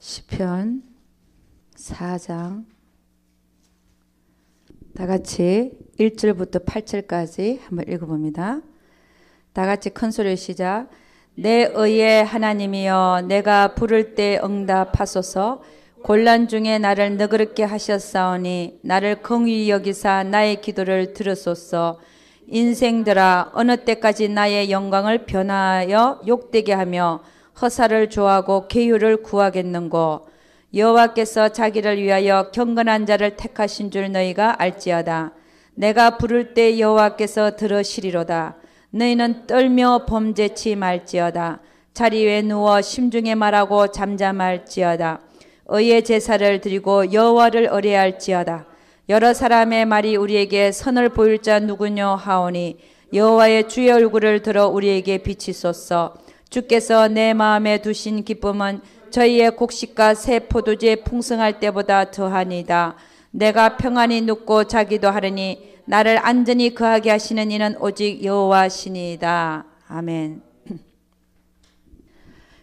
시편 4장 다 같이 1절부터 8절까지 한번 읽어봅니다. 다 같이 큰 소리로 시작. 내 의의 하나님이여, 내가 부를 때 응답하소서. 곤란 중에 나를 너그럽게 하셨사오니 나를 긍휼히 여기사 나의 기도를 들으소서. 인생들아, 어느 때까지 나의 영광을 변하여 욕되게 하며 허사를 좋아하고 계율을 구하겠는고. 여호와께서 자기를 위하여 경건한 자를 택하신 줄 너희가 알지어다. 내가 부를 때 여호와께서 들으시리로다. 너희는 떨며 범죄치 말지어다. 자리 위에 누워 심중에 말하고 잠잠할지어다. 의의 제사를 드리고 여호와를 의뢰할지어다. 여러 사람의 말이 우리에게 선을 보일 자 누구뇨 하오니 여호와의 주의 얼굴을 들어 우리에게 비치소서. 주께서 내 마음에 두신 기쁨은 저희의 곡식과 새 포도주에 풍성할 때보다 더하니이다. 내가 평안히 눕고 자기도 하려니 나를 안전히 거하게 하시는 이는 오직 여호와시니이다. 아멘.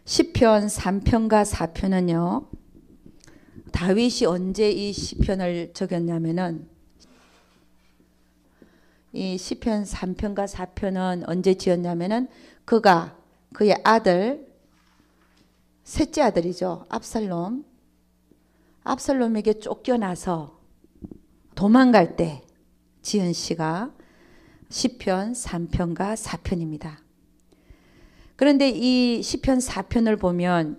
시편 3편과 4편은요, 다윗이 언제 이 시편을 적였냐면은, 이 시편 3편과 4편은 언제 지었냐면은 그가 그의 아들, 셋째 아들이죠, 압살롬에게 쫓겨나서 도망갈 때 지은 시가 시편 3편과 4편입니다. 그런데 이 시편 4편을 보면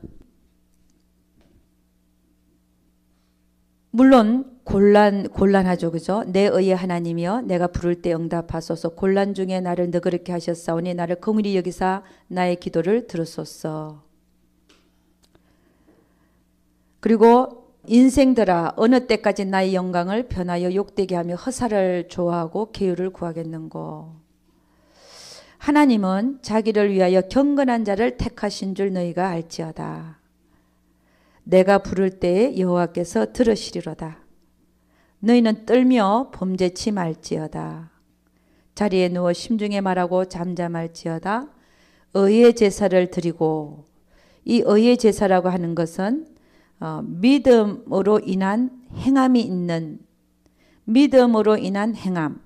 물론 곤란하죠, 그죠? 내 의의 하나님이여, 내가 부를 때 응답하소서. 곤란 중에 나를 너그럽게 하셨사오니 나를 긍휼히 여기사 나의 기도를 들으소서. 그리고 인생들아, 어느 때까지 나의 영광을 변하여 욕되게 하며 허사를 좋아하고 계율을 구하겠는고. 하나님은 자기를 위하여 경건한 자를 택하신 줄 너희가 알지어다. 내가 부를 때에 여호와께서 들으시리로다. 너희는 떨며 범죄치 말지어다. 자리에 누워 심중에 말하고 잠잠할지어다. 의의 제사를 드리고, 이 의의 제사라고 하는 것은 믿음으로 인한 행함이 있는, 믿음으로 인한 행함,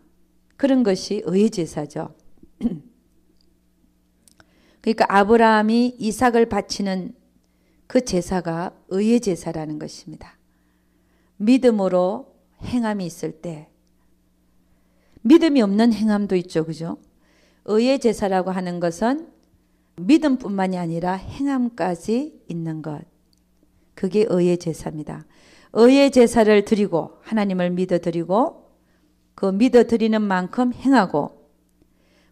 그런 것이 의의 제사죠. 그러니까 아브라함이 이삭을 바치는 그 제사가 의의 제사라는 것입니다. 믿음으로 행함이 있을 때, 믿음이 없는 행함도 있죠, 그죠? 의의 제사라고 하는 것은 믿음뿐만이 아니라 행함까지 있는 것, 그게 의의 제사입니다. 의의 제사를 드리고, 하나님을 믿어드리고, 그 믿어드리는 만큼 행하고,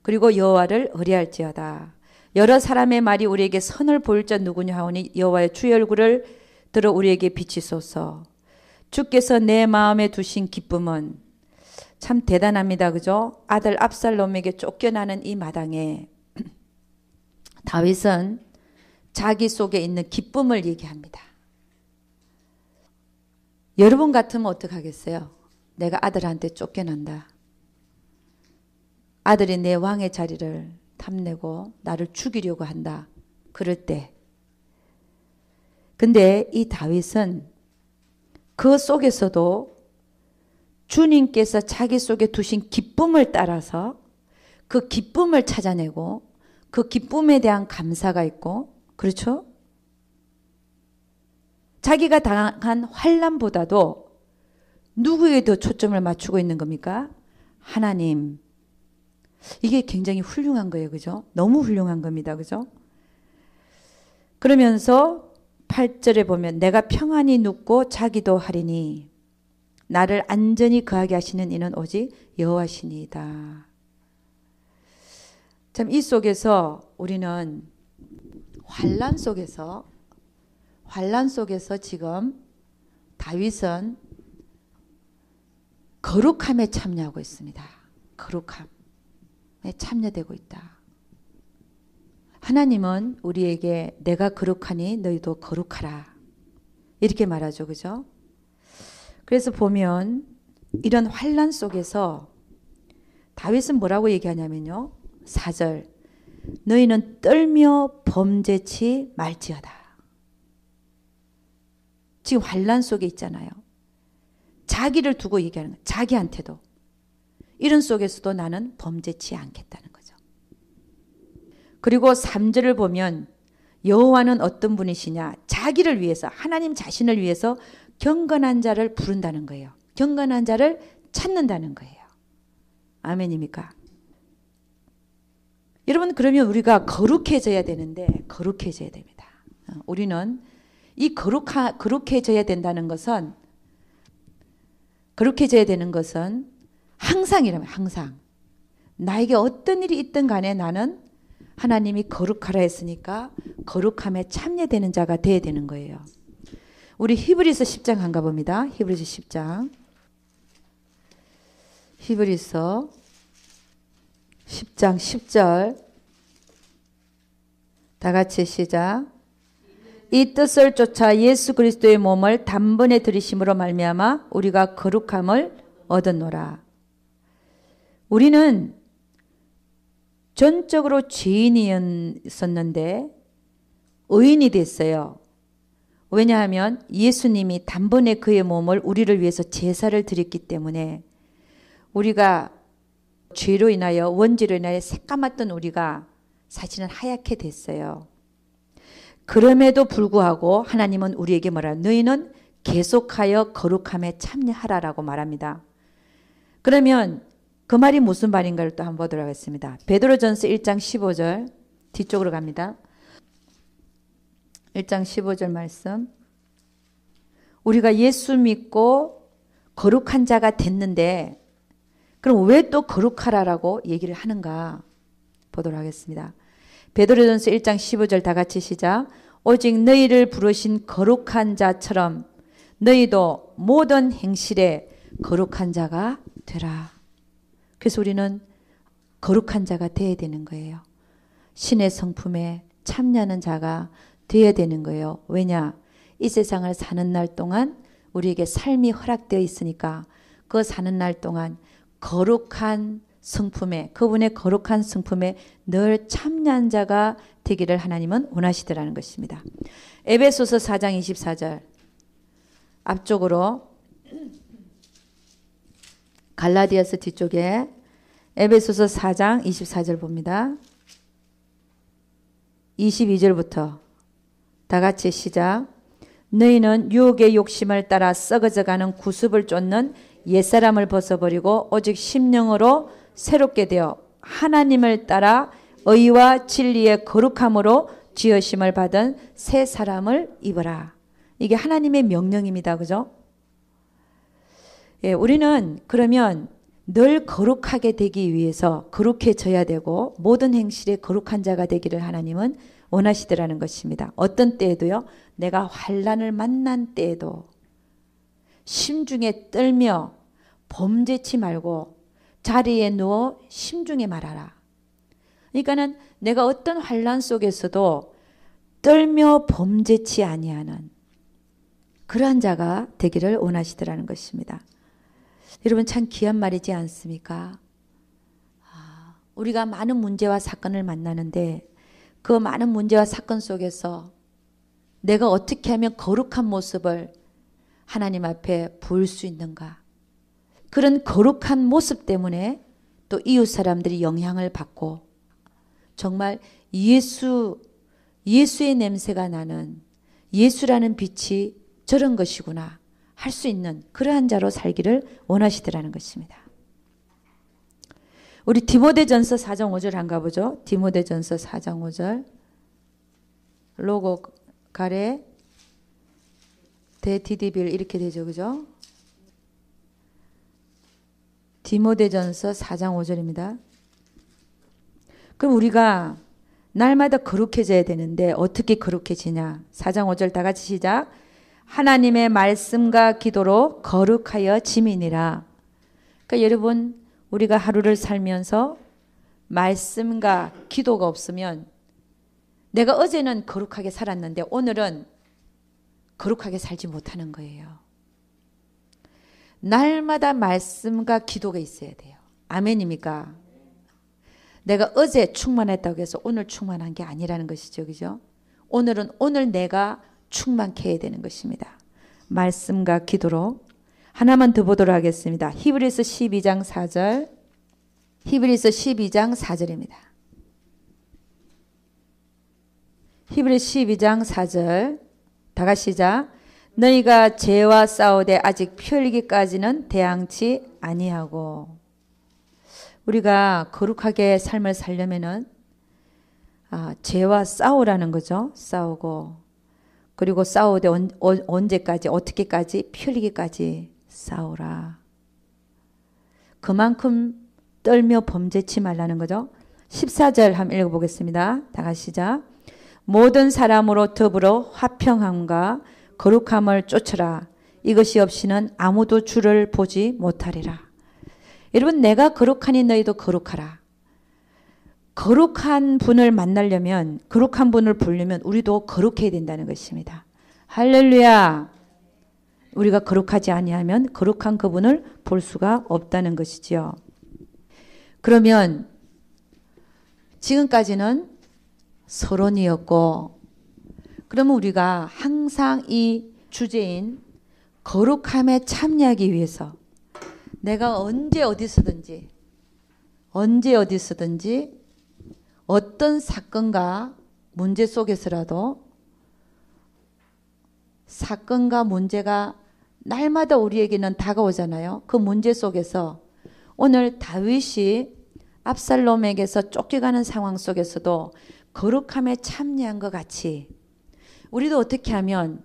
그리고 여호와를 의뢰할지어다. 여러 사람의 말이 우리에게 선을 보일 자 누구냐 하오니 여호와의 주의 얼굴을 들어 우리에게 비치소서. 주께서 내 마음에 두신 기쁨은, 참 대단합니다, 그죠? 아들 압살롬에게 쫓겨나는 이 마당에 다윗은 자기 속에 있는 기쁨을 얘기합니다. 여러분 같으면 어떡하겠어요? 내가 아들한테 쫓겨난다. 아들이 내 왕의 자리를 탐내고 나를 죽이려고 한다. 그럴 때. 근데 이 다윗은 그 속에서도 주님께서 자기 속에 두신 기쁨을 따라서 그 기쁨을 찾아내고 그 기쁨에 대한 감사가 있고, 그렇죠? 자기가 당한 환난보다도 누구에게 더 초점을 맞추고 있는 겁니까? 하나님. 이게 굉장히 훌륭한 거예요, 그죠? 너무 훌륭한 겁니다, 그죠? 그러면서 8절에 보면 내가 평안히 눕고 자기도 하리니 나를 안전히 거하게 하시는 이는 오직 여호와시니이다. 참, 이 속에서 우리는 환난 속에서 지금 다윗은 거룩함에 참여하고 있습니다. 거룩함에 참여되고 있다. 하나님은 우리에게 내가 거룩하니 너희도 거룩하라, 이렇게 말하죠, 그죠? 그래서 보면 이런 환난 속에서 다윗은 뭐라고 얘기하냐면요, 4절, 너희는 떨며 범죄치 말지어다. 지금 환란 속에 있잖아요. 자기를 두고 얘기하는 거예요. 자기한테도. 이런 속에서도 나는 범죄치 않겠다는 거죠. 그리고 3절을 보면 여호와는 어떤 분이시냐? 자기를 위해서, 하나님 자신을 위해서 경건한 자를 부른다는 거예요. 경건한 자를 찾는다는 거예요. 아멘입니까? 여러분, 그러면 우리가 거룩해져야 되는데 거룩해져야 됩니다. 우리는 이 거룩해져야 된다는 것은, 거룩해져야 되는 것은 항상이라면 항상 나에게 어떤 일이 있든 간에 나는 하나님이 거룩하라 했으니까 거룩함에 참여되는 자가 되어야 되는 거예요. 우리 히브리서 10장 한가 봅니다. 히브리서 10장. 히브리서 10장 10절. 다 같이 시작. 이 뜻을 쫓아 예수 그리스도의 몸을 단번에 들이심으로 말미암아 우리가 거룩함을 얻었노라. 우리는 전적으로 죄인이었었는데 의인이 됐어요. 왜냐하면 예수님이 단번에 그의 몸을 우리를 위해서 제사를 드렸기 때문에 우리가 죄로 인하여, 원죄로 인하여 새까맣던 우리가 사실은 하얗게 됐어요. 그럼에도 불구하고 하나님은 우리에게 뭐라? 너희는 계속하여 거룩함에 참여하라라고 말합니다. 그러면 그 말이 무슨 말인가를 또 한번 보도록 하겠습니다. 베드로전서 1장 15절 뒤쪽으로 갑니다. 1장 15절 말씀. 우리가 예수 믿고 거룩한 자가 됐는데 그럼 왜 또 거룩하라라고 얘기를 하는가 보도록 하겠습니다. 베드로전서 1장 15절 다 같이 시작. 오직 너희를 부르신 거룩한 자처럼 너희도 모든 행실에 거룩한 자가 되라. 그래서 우리는 거룩한 자가 되어야 되는 거예요. 신의 성품에 참여하는 자가 되어야 되는 거예요. 왜냐? 이 세상을 사는 날 동안 우리에게 삶이 허락되어 있으니까 그 사는 날 동안 거룩한 성품에, 그분의 거룩한 성품에 늘 참여한 자가 되기를 하나님은 원하시더라는 것입니다. 에베소서 4장 24절 앞쪽으로, 갈라디아서 뒤쪽에 에베소서 4장 24절 봅니다. 22절부터 다 같이 시작. 너희는 유혹의 욕심을 따라 썩어져가는 구습을 쫓는 옛사람을 벗어버리고 오직 심령으로 새롭게 되어 하나님을 따라 의와 진리의 거룩함으로 지으심을 받은 새 사람을 입어라. 이게 하나님의 명령입니다. 그죠? 예, 우리는 그러면 늘 거룩하게 되기 위해서 거룩해져야 되고 모든 행실에 거룩한 자가 되기를 하나님은 원하시더라는 것입니다. 어떤 때에도요. 내가 환난을 만난 때에도 심중에 떨며 범죄치 말고 자리에 누워 심중에 말하라. 그러니까는 내가 어떤 환난 속에서도 떨며 범죄치 아니하는 그러한 자가 되기를 원하시더라는 것입니다. 여러분 참 귀한 말이지 않습니까? 우리가 많은 문제와 사건을 만나는데 그 많은 문제와 사건 속에서 내가 어떻게 하면 거룩한 모습을 하나님 앞에 보일 수 있는가? 그런 거룩한 모습 때문에 또 이웃 사람들이 영향을 받고 정말 예수의 냄새가 나는 예수라는 빛이 저런 것이구나 할 수 있는 그러한 자로 살기를 원하시더라는 것입니다. 우리 디모데전서 4장 5절 한가 보죠. 디모데전서 4장 5절 로고 가래 대디디빌 이렇게 되죠. 그죠? 디모데전서 4장 5절입니다. 그럼 우리가 날마다 거룩해져야 되는데 어떻게 거룩해지냐? 4장 5절 다 같이 시작. 하나님의 말씀과 기도로 거룩하여 지미니라. 그러니까 여러분 우리가 하루를 살면서 말씀과 기도가 없으면 내가 어제는 거룩하게 살았는데 오늘은 거룩하게 살지 못하는 거예요. 날마다 말씀과 기도가 있어야 돼요. 아멘입니까? 내가 어제 충만했다고 해서 오늘 충만한 게 아니라는 것이죠. 그죠? 오늘은 오늘 내가 충만케 해야 되는 것입니다. 말씀과 기도로 하나만 더 보도록 하겠습니다. 히브리서 12장 4절. 히브리서 12장 4절입니다. 히브리서 12장 4절. 다 같이 시작. 너희가 죄와 싸우되 아직 피 흘리기까지는 대항치 아니하고. 우리가 거룩하게 삶을 살려면은 죄와 싸우라는 거죠. 싸우고. 그리고 싸우되 언제까지 어떻게까지 피 흘리기까지 싸우라. 그만큼 떨며 범죄치 말라는 거죠. 14절 한번 읽어보겠습니다. 다 같이 시작. 모든 사람으로 더불어 화평함과 거룩함을 쫓으라. 이것이 없이는 아무도 주를 보지 못하리라. 여러분, 내가 거룩하니 너희도 거룩하라. 거룩한 분을 만나려면, 거룩한 분을 보려면 우리도 거룩해야 된다는 것입니다. 할렐루야. 우리가 거룩하지 아니하면 거룩한 그분을 볼 수가 없다는 것이지요. 그러면 지금까지는 서론이었고, 그러면 우리가 항상 이 주제인 거룩함에 참여하기 위해서 내가 언제 어디서든지 어떤 사건과 문제 속에서라도 사건과 문제가 날마다 우리에게는 다가오잖아요. 그 문제 속에서 오늘 다윗이 압살롬에게서 쫓겨가는 상황 속에서도 거룩함에 참여한 것 같이 우리도 어떻게 하면,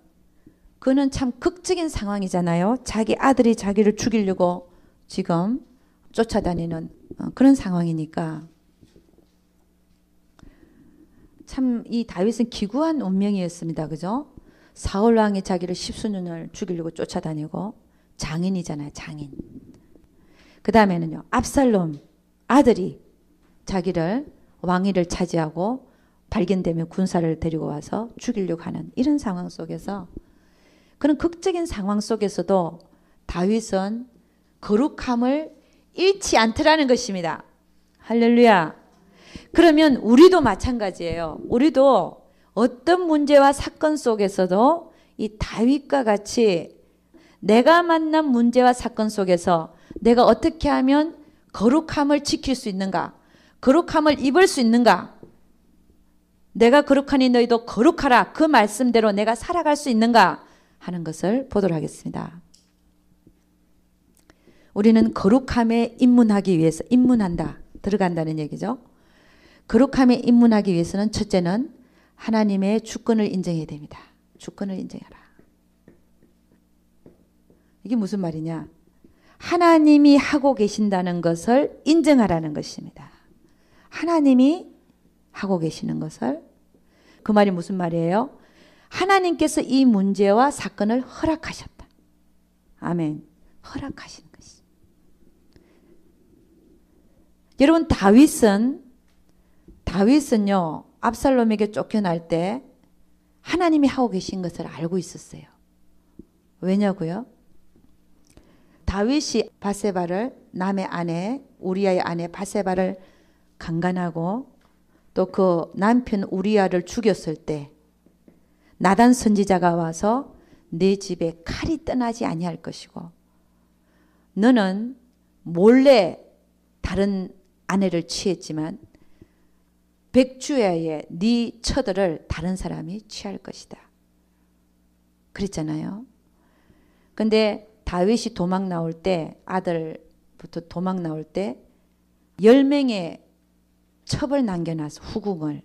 그는 참 극적인 상황이잖아요. 자기 아들이 자기를 죽이려고 지금 쫓아다니는 그런 상황이니까 참 이 다윗은 기구한 운명이었습니다. 그죠? 사울 왕이 자기를 십수년을 죽이려고 쫓아다니고, 장인이잖아요. 장인. 그 다음에는요, 압살롬 아들이 자기를 왕위를 차지하고 발견되면 군사를 데리고 와서 죽이려고 하는 이런 상황 속에서, 그런 극적인 상황 속에서도 다윗은 거룩함을 잃지 않더라는 것입니다. 할렐루야. 그러면 우리도 마찬가지예요. 우리도 어떤 문제와 사건 속에서도 이 다윗과 같이 내가 만난 문제와 사건 속에서 내가 어떻게 하면 거룩함을 지킬 수 있는가, 거룩함을 입을 수 있는가, 내가 거룩하니 너희도 거룩하라, 그 말씀대로 내가 살아갈 수 있는가 하는 것을 보도록 하겠습니다. 우리는 거룩함에 입문하기 위해서, 입문한다, 들어간다는 얘기죠. 거룩함에 입문하기 위해서는 첫째는 하나님의 주권을 인정해야 됩니다. 주권을 인정하라. 이게 무슨 말이냐? 하나님이 하고 계신다는 것을 인정하라는 것입니다. 하나님이 하고 계시는 것을. 그 말이 무슨 말이에요? 하나님께서 이 문제와 사건을 허락하셨다. 아멘. 허락하시는 것이. 여러분, 다윗은요, 압살롬에게 쫓겨날 때 하나님이 하고 계신 것을 알고 있었어요. 왜냐고요? 다윗이 바세바를, 남의 아내, 우리아의 아내 바세바를 강간하고 또 그 남편 우리아를 죽였을 때 나단 선지자가 와서 네 집에 칼이 떠나지 아니할 것이고 너는 몰래 다른 아내를 취했지만 백주야에 네 처들을 다른 사람이 취할 것이다. 그랬잖아요. 근데 다윗이 도망 나올 때, 아들부터 도망 나올 때 10명의 첩을 남겨놔서 후궁을,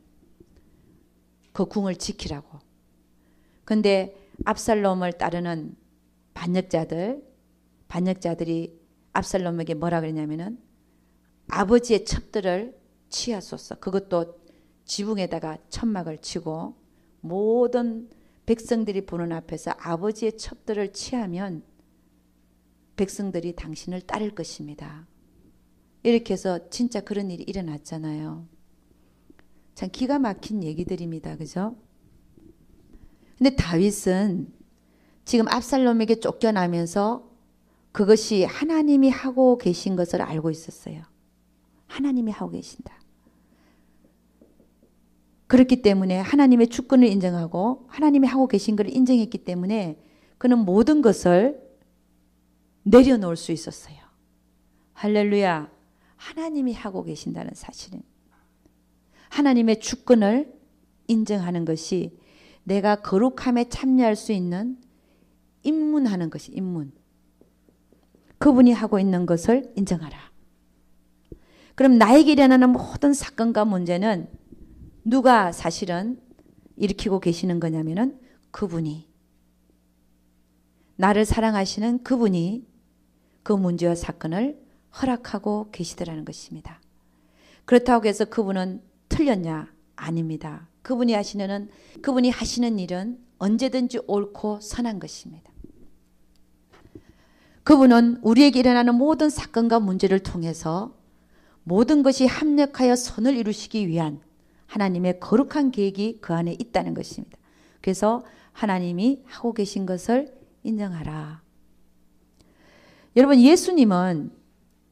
그 궁을 지키라고. 근데 압살롬을 따르는 반역자들이 압살롬에게 뭐라 그랬냐면은 아버지의 첩들을 취하소서. 그것도 지붕에다가 천막을 치고 모든 백성들이 보는 앞에서 아버지의 첩들을 취하면 백성들이 당신을 따를 것입니다. 이렇게 해서 진짜 그런 일이 일어났잖아요. 참 기가 막힌 얘기들입니다. 그죠? 근데 다윗은 지금 압살롬에게 쫓겨나면서 그것이 하나님이 하고 계신 것을 알고 있었어요. 하나님이 하고 계신다. 그렇기 때문에 하나님의 주권을 인정하고 하나님이 하고 계신 것을 인정했기 때문에 그는 모든 것을 내려놓을 수 있었어요. 할렐루야. 하나님이 하고 계신다는 사실은 하나님의 주권을 인정하는 것이 내가 거룩함에 참여할 수 있는 입문하는 것이 입문. 그분이 하고 있는 것을 인정하라. 그럼 나에게 일어나는 모든 사건과 문제는 누가 사실은 일으키고 계시는 거냐면은 그분이 나를 사랑하시는 그분이 그 문제와 사건을 허락하고 계시더라는 것입니다. 그렇다고 해서 그분은 틀렸냐? 아닙니다. 그분이 하시는 일은 언제든지 옳고 선한 것입니다. 그분은 우리에게 일어나는 모든 사건과 문제를 통해서 모든 것이 합력하여 선을 이루시기 위한 하나님의 거룩한 계획이 그 안에 있다는 것입니다. 그래서 하나님이 하고 계신 것을 인정하라. 여러분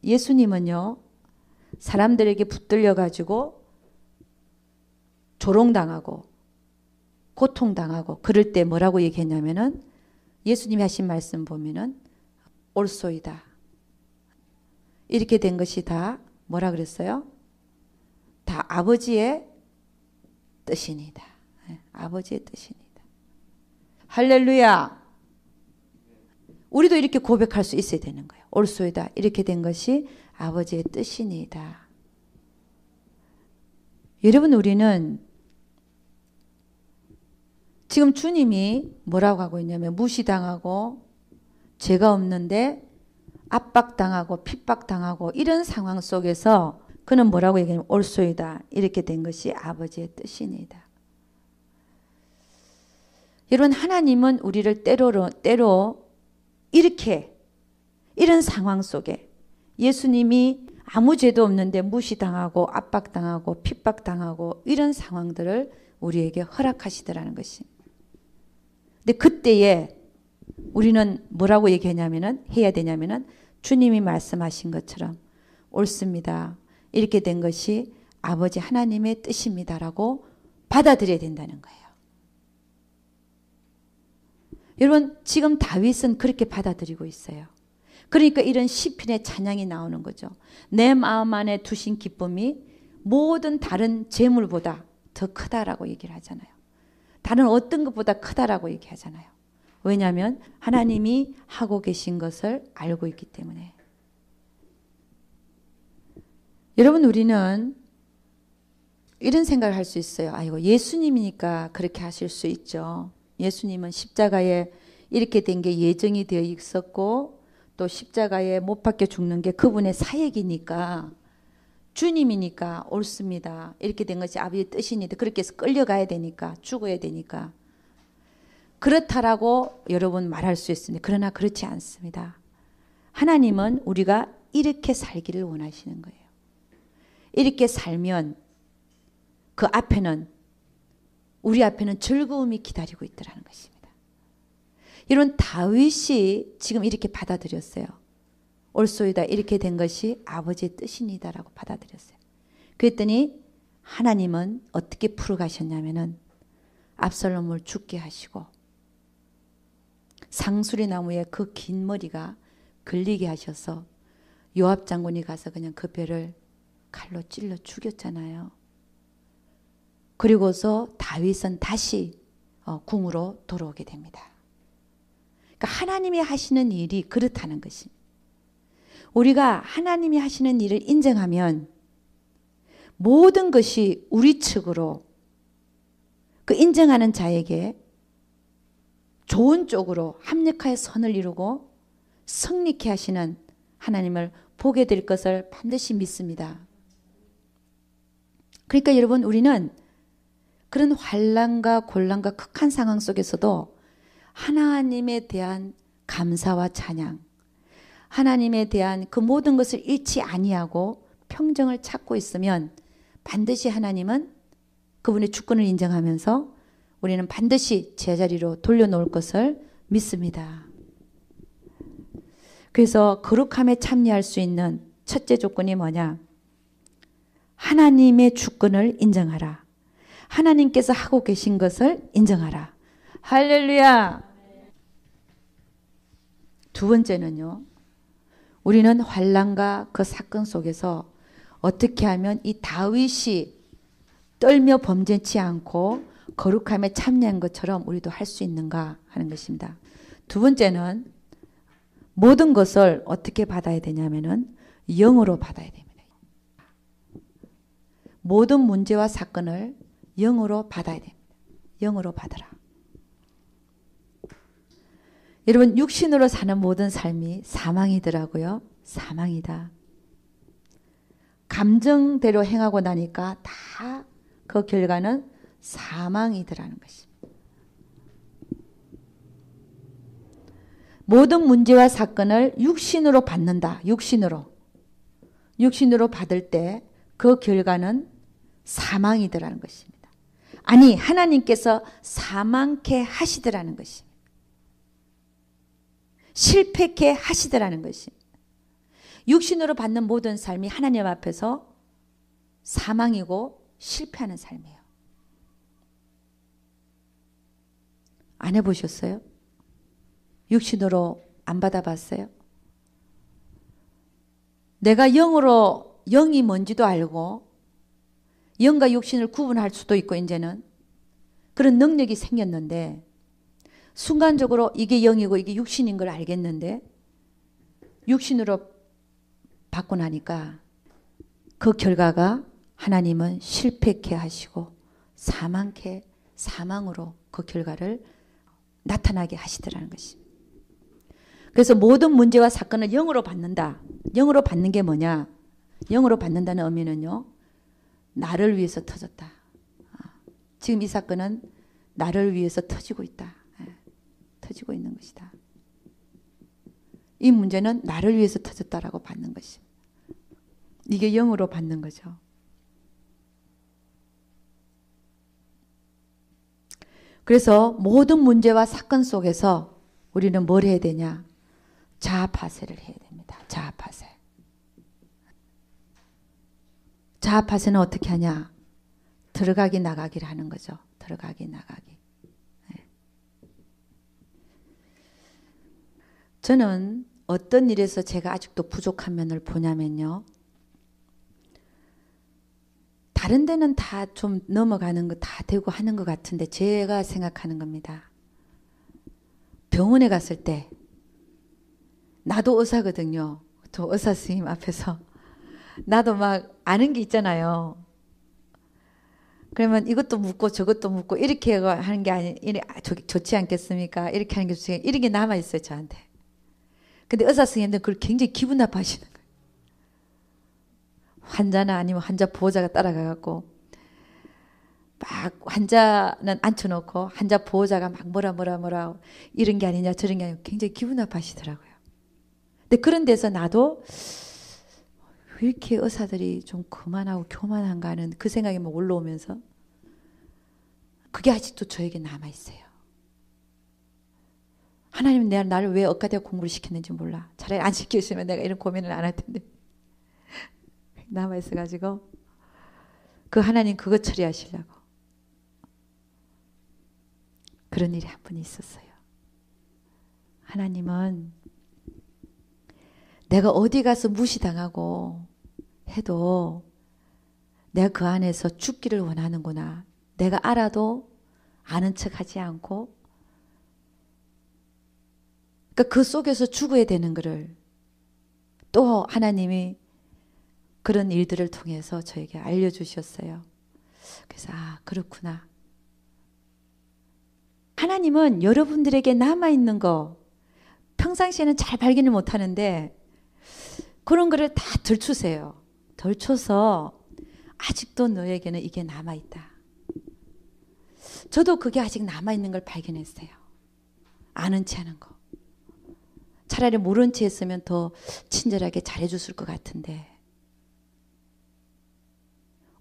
예수님은요 사람들에게 붙들려 가지고 조롱당하고 고통당하고 그럴 때 뭐라고 얘기했냐면은 예수님이 하신 말씀 보면은 옳소이다. 이렇게 된 것이 다 뭐라 그랬어요? 다 아버지의 뜻이니다. 아버지의 뜻이니다. 할렐루야. 우리도 이렇게 고백할 수 있어야 되는 거예요. 옳소이다. 이렇게 된 것이 아버지의 뜻이니다. 여러분 우리는 지금 주님이 뭐라고 하고 있냐면 무시당하고 죄가 없는데 압박당하고 핍박당하고 이런 상황 속에서 그는 뭐라고 얘기하냐면 옳소이다. 이렇게 된 것이 아버지의 뜻이니다. 여러분 하나님은 우리를 때로 이렇게 이런 상황 속에 예수님이 아무 죄도 없는데 무시당하고 압박당하고 핍박당하고 이런 상황들을 우리에게 허락하시더라는 것입니다. 근데 그때에 우리는 뭐라고 얘기하냐면은 해야 되냐면은 주님이 말씀하신 것처럼 옳습니다. 이렇게 된 것이 아버지 하나님의 뜻입니다라고 받아들여야 된다는 거예요. 여러분 지금 다윗은 그렇게 받아들이고 있어요. 그러니까 이런 시편의 찬양이 나오는 거죠. 내 마음 안에 두신 기쁨이 모든 다른 재물보다 더 크다라고 얘기를 하잖아요. 다른 어떤 것보다 크다라고 얘기하잖아요. 왜냐하면 하나님이 하고 계신 것을 알고 있기 때문에. 여러분 우리는 이런 생각을 할 수 있어요. 아이고 예수님이니까 그렇게 하실 수 있죠. 예수님은 십자가에 이렇게 된 게 예정이 되어 있었고 또 십자가에 못 박혀 죽는 게 그분의 사역이니까 주님이니까 옳습니다. 이렇게 된 것이 아버지의 뜻이니까 그렇게 해서 끌려가야 되니까 죽어야 되니까 그렇다라고 여러분 말할 수 있습니다. 그러나 그렇지 않습니다. 하나님은 우리가 이렇게 살기를 원하시는 거예요. 이렇게 살면 그 앞에는 우리 앞에는 즐거움이 기다리고 있더라는 것입니다. 이런 다윗이 지금 이렇게 받아들였어요. 옳소이다. 이렇게 된 것이 아버지의 뜻이니다라고 받아들였어요. 그랬더니 하나님은 어떻게 풀어가셨냐면은 압살롬을 죽게 하시고 상수리 나무에 그 긴 머리가 걸리게 하셔서 요압 장군이 가서 그냥 그 배를 칼로 찔러 죽였잖아요. 그리고서 다윗은 다시 궁으로 돌아오게 됩니다. 그러니까 하나님이 하시는 일이 그렇다는 것입니다. 우리가 하나님이 하시는 일을 인정하면 모든 것이 우리 측으로 그 인정하는 자에게 좋은 쪽으로 합력하여 선을 이루고 성립케 하시는 하나님을 보게 될 것을 반드시 믿습니다. 그러니까 여러분 우리는 그런 환난과 곤란과 극한 상황 속에서도 하나님에 대한 감사와 찬양, 하나님에 대한 그 모든 것을 잃지 아니하고 평정을 찾고 있으면 반드시 하나님은 그분의 주권을 인정하면서 우리는 반드시 제자리로 돌려놓을 것을 믿습니다. 그래서 거룩함에 참여할 수 있는 첫째 조건이 뭐냐? 하나님의 주권을 인정하라. 하나님께서 하고 계신 것을 인정하라. 할렐루야. 두 번째는요. 우리는 환난과 그 사건 속에서 어떻게 하면 이 다윗이 떨며 범죄치 않고 거룩함에 참여한 것처럼 우리도 할 수 있는가 하는 것입니다. 두 번째는 모든 것을 어떻게 받아야 되냐면은 영으로 받아야 됩니다. 모든 문제와 사건을 영으로 받아야 됩니다. 영으로 받아라. 여러분 육신으로 사는 모든 삶이 사망이더라고요. 사망이다. 감정대로 행하고 나니까 다 그 결과는 사망이더라는 것입니다. 모든 문제와 사건을 육신으로 받는다. 육신으로 받을 때 그 결과는 사망이더라는 것입니다. 아니 하나님께서 사망케 하시더라는 것입니다. 실패케 하시더라는 것입니다. 육신으로 받는 모든 삶이 하나님 앞에서 사망이고 실패하는 삶이에요. 안 해보셨어요? 육신으로 안 받아봤어요? 내가 영으로 영이 뭔지도 알고 영과 육신을 구분할 수도 있고 이제는 그런 능력이 생겼는데 순간적으로 이게 영이고 이게 육신인 걸 알겠는데 육신으로 받고 나니까 그 결과가 하나님은 실패케 하시고 사망으로 그 결과를 나타나게 하시더라는 것입니다. 그래서 모든 문제와 사건을 영으로 받는다. 영으로 받는 게 뭐냐? 영으로 받는다는 의미는요. 나를 위해서 터졌다. 지금 이 사건은 나를 위해서 터지고 있다. 터지고 있는 것이다. 이 문제는 나를 위해서 터졌다라고 받는 것입니다. 이게 영으로 받는 거죠. 그래서 모든 문제와 사건 속에서 우리는 뭘 해야 되냐? 자아파쇄를 해야 됩니다. 자아파쇄. 자아파쇄는 어떻게 하냐? 들어가기 나가기를 하는 거죠. 들어가기 나가기. 네. 저는 어떤 일에서 제가 아직도 부족한 면을 보냐면요. 다른 데는 다 좀 넘어가는 거 다 되고 하는 것 같은데 제가 생각하는 겁니다. 병원에 갔을 때 나도 의사거든요. 저 의사 선생님 앞에서 나도 막 아는 게 있잖아요. 그러면 이것도 묻고 저것도 묻고 이렇게 하는 게 좋지 않겠습니까? 이렇게 하는 게 좋지. 이런 게 남아있어요 저한테. 근데 의사 선생님들은 그걸 굉장히 기분 나빠하시는 거예요. 환자나 아니면 환자 보호자가 따라가갖고 막 환자는 앉혀놓고 환자 보호자가 막 뭐라 이런 게 아니냐 저런 게 아니냐 굉장히 기분 나빠하시더라고요. 근데 그런 데서 나도 왜 이렇게 의사들이 좀 그만하고 교만한가 하는 그 생각이 막 올라오면서 그게 아직도 저에게 남아있어요. 하나님은 나를 왜 억가되어 공부를 시켰는지 몰라. 차라리 안 시켰으면 내가 이런 고민을 안 할 텐데 남아있어가지고 그 하나님 그거 처리하시려고 그런 일이 한 번 있었어요. 하나님은 내가 어디 가서 무시당하고 해도 내가 그 안에서 죽기를 원하는구나. 내가 알아도 아는 척하지 않고 그러니까 그 속에서 죽어야 되는 거를 또 하나님이 그런 일들을 통해서 저에게 알려주셨어요. 그래서 그렇구나. 하나님은 여러분들에게 남아있는 거 평상시에는 잘 발견을 못하는데 그런 거를 다 덜추세요. 덜쳐서 아직도 너에게는 이게 남아있다. 저도 그게 아직 남아있는 걸 발견했어요. 아는 체 하는 거. 차라리 모른 체 했으면 더 친절하게 잘해줬을 것 같은데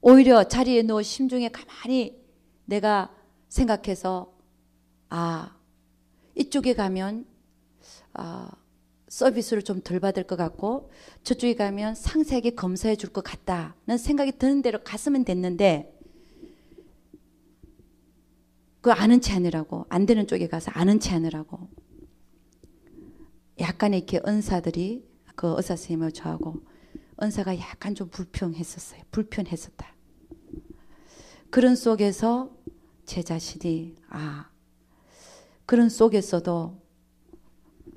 오히려 자리에 누워 심중에 가만히 내가 생각해서 이쪽에 가면 서비스를 좀 덜 받을 것 같고 저쪽에 가면 상세하게 검사해 줄 것 같다는 생각이 드는 대로 갔으면 됐는데 그 아는 체 하느라고 안 되는 쪽에 가서 아는 체 하느라고 약간 이렇게 은사들이 그 의사 선생님을 저하고 은사가 약간 좀 불평했었어요. 불편했었다. 그런 속에서 제 자신이 그런 속에서도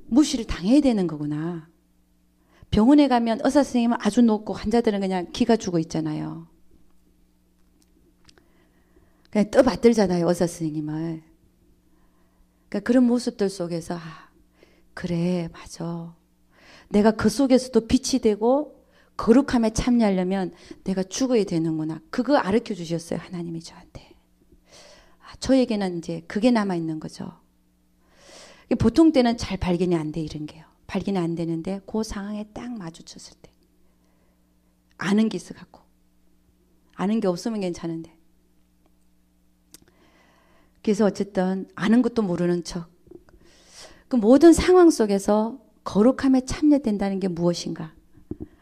무시를 당해야 되는 거구나. 병원에 가면 의사 선생님은 아주 높고 환자들은 그냥 기가 죽어 있잖아요. 그냥 떠받들잖아요, 의사 선생님을. 그러니까 그런 모습들 속에서 그래, 맞아. 내가 그 속에서도 빛이 되고 거룩함에 참여하려면 내가 죽어야 되는구나. 그거 가르쳐 주셨어요, 하나님이 저한테. 저에게는 이제 그게 남아있는 거죠. 보통 때는 잘 발견이 안 돼, 이런 게요. 발견이 안 되는데 그 상황에 딱 마주쳤을 때 아는 게 있어갖고 아는 게 없으면 괜찮은데 그래서 어쨌든 아는 것도 모르는 척 그 모든 상황 속에서 거룩함에 참여된다는 게 무엇인가?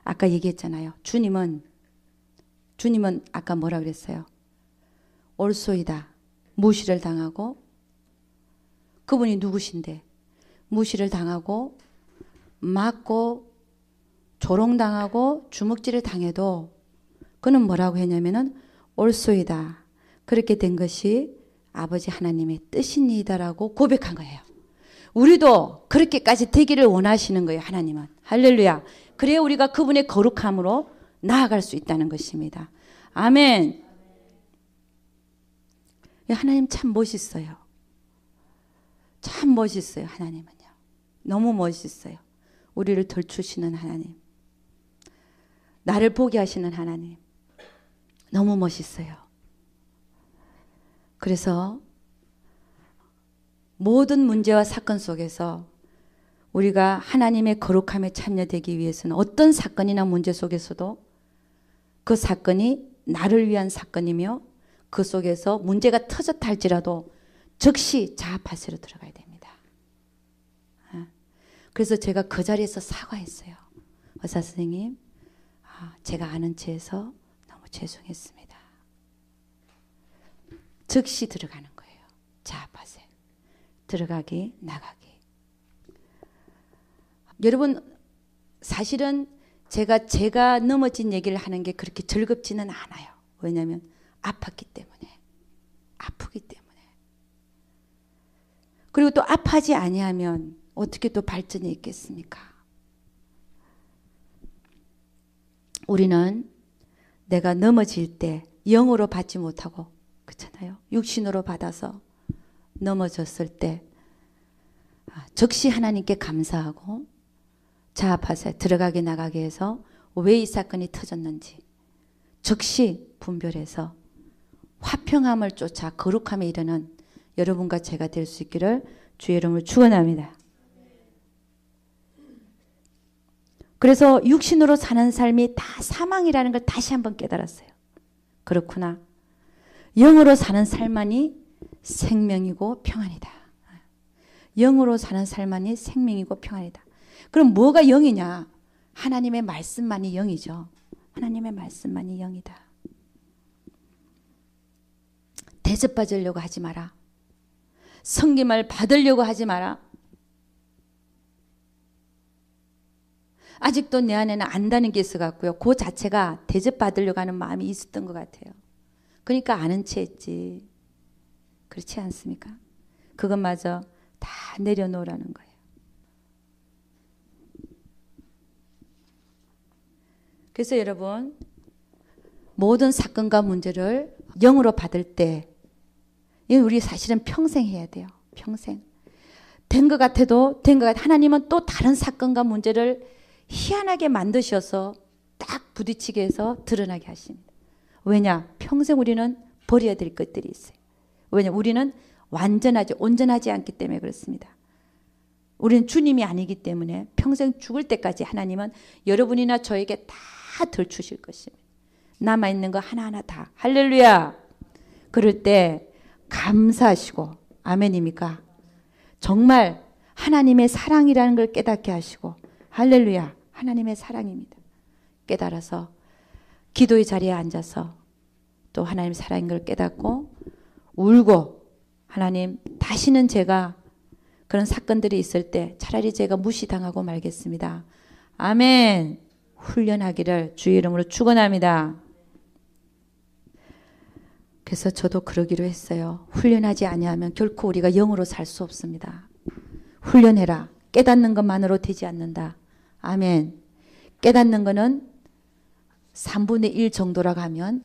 아까 얘기했잖아요. 주님은 아까 뭐라 그랬어요? 올소이다. 무시를 당하고 그분이 누구신데 무시를 당하고 맞고 조롱당하고 주먹질을 당해도 그는 뭐라고 했냐면은 올소이다. 그렇게 된 것이 아버지 하나님의 뜻입니다라고 고백한 거예요. 우리도 그렇게까지 되기를 원하시는 거예요. 하나님은. 할렐루야. 그래야 우리가 그분의 거룩함으로 나아갈 수 있다는 것입니다. 아멘. 하나님 참 멋있어요. 참 멋있어요. 하나님은요. 너무 멋있어요. 우리를 덜추시는 하나님. 나를 보게 하시는 하나님. 너무 멋있어요. 그래서 모든 문제와 사건 속에서 우리가 하나님의 거룩함에 참여되기 위해서는 어떤 사건이나 문제 속에서도 그 사건이 나를 위한 사건이며 그 속에서 문제가 터졌다 할지라도 즉시 자아파세로 들어가야 됩니다. 그래서 제가 그 자리에서 사과했어요. 의사 선생님, 제가 아는 체에서 너무 죄송했습니다. 즉시 들어가는 거예요. 자아파세. 들어가기, 나가기. 여러분, 사실은 제가 넘어진 얘기를 하는 게 그렇게 즐겁지는 않아요. 왜냐하면 아팠기 때문에. 아프기 때문에. 그리고 또 아파하지 아니하면 어떻게 또 발전이 있겠습니까? 우리는 내가 넘어질 때 영으로 받지 못하고 그렇잖아요. 육신으로 받아서 넘어졌을 때 즉시 하나님께 감사하고 자아파세 들어가게 나가게 해서 왜 이 사건이 터졌는지 즉시 분별해서 화평함을 쫓아 거룩함에 이르는 여러분과 제가 될 수 있기를 주의 이름으로 축원합니다. 그래서 육신으로 사는 삶이 다 사망이라는 걸 다시 한번 깨달았어요. 그렇구나. 영으로 사는 삶만이 생명이고 평안이다. 영으로 사는 삶만이 생명이고 평안이다. 그럼 뭐가 영이냐? 하나님의 말씀만이 영이죠. 하나님의 말씀만이 영이다. 대접받으려고 하지 마라. 섬김을 받으려고 하지 마라. 아직도 내 안에는 안다는 게 있어갖고요. 그 자체가 대접받으려고 하는 마음이 있었던 것 같아요. 그러니까 아는 체 했지. 그렇지 않습니까? 그것마저 다 내려놓으라는 거예요. 그래서 여러분, 모든 사건과 문제를 영으로 받을 때 이건 우리 사실은 평생 해야 돼요. 평생. 된 것 같아도 된 것 같아. 하나님은 또 다른 사건과 문제를 희한하게 만드셔서 딱 부딪히게 해서 드러나게 하십니다. 왜냐? 평생 우리는 버려야 될 것들이 있어요. 왜냐? 우리는 온전하지 않기 때문에 그렇습니다. 우리는 주님이 아니기 때문에 평생 죽을 때까지 하나님은 여러분이나 저에게 다 덜 주실 것입니다. 남아있는 거 하나하나 다. 할렐루야. 그럴 때 감사하시고 아멘입니까? 정말 하나님의 사랑이라는 걸 깨닫게 하시고 할렐루야. 하나님의 사랑입니다. 깨달아서 기도의 자리에 앉아서 또 하나님의 사랑인 걸 깨닫고 울고 하나님 다시는 제가 그런 사건들이 있을 때 차라리 제가 무시당하고 말겠습니다. 아멘. 훈련하기를 주의 이름으로 축원합니다. 그래서 저도 그러기로 했어요. 훈련하지 아니하면 결코 우리가 영으로 살 수 없습니다. 훈련해라. 깨닫는 것만으로 되지 않는다. 아멘. 깨닫는 것은 3분의 1 정도라고 하면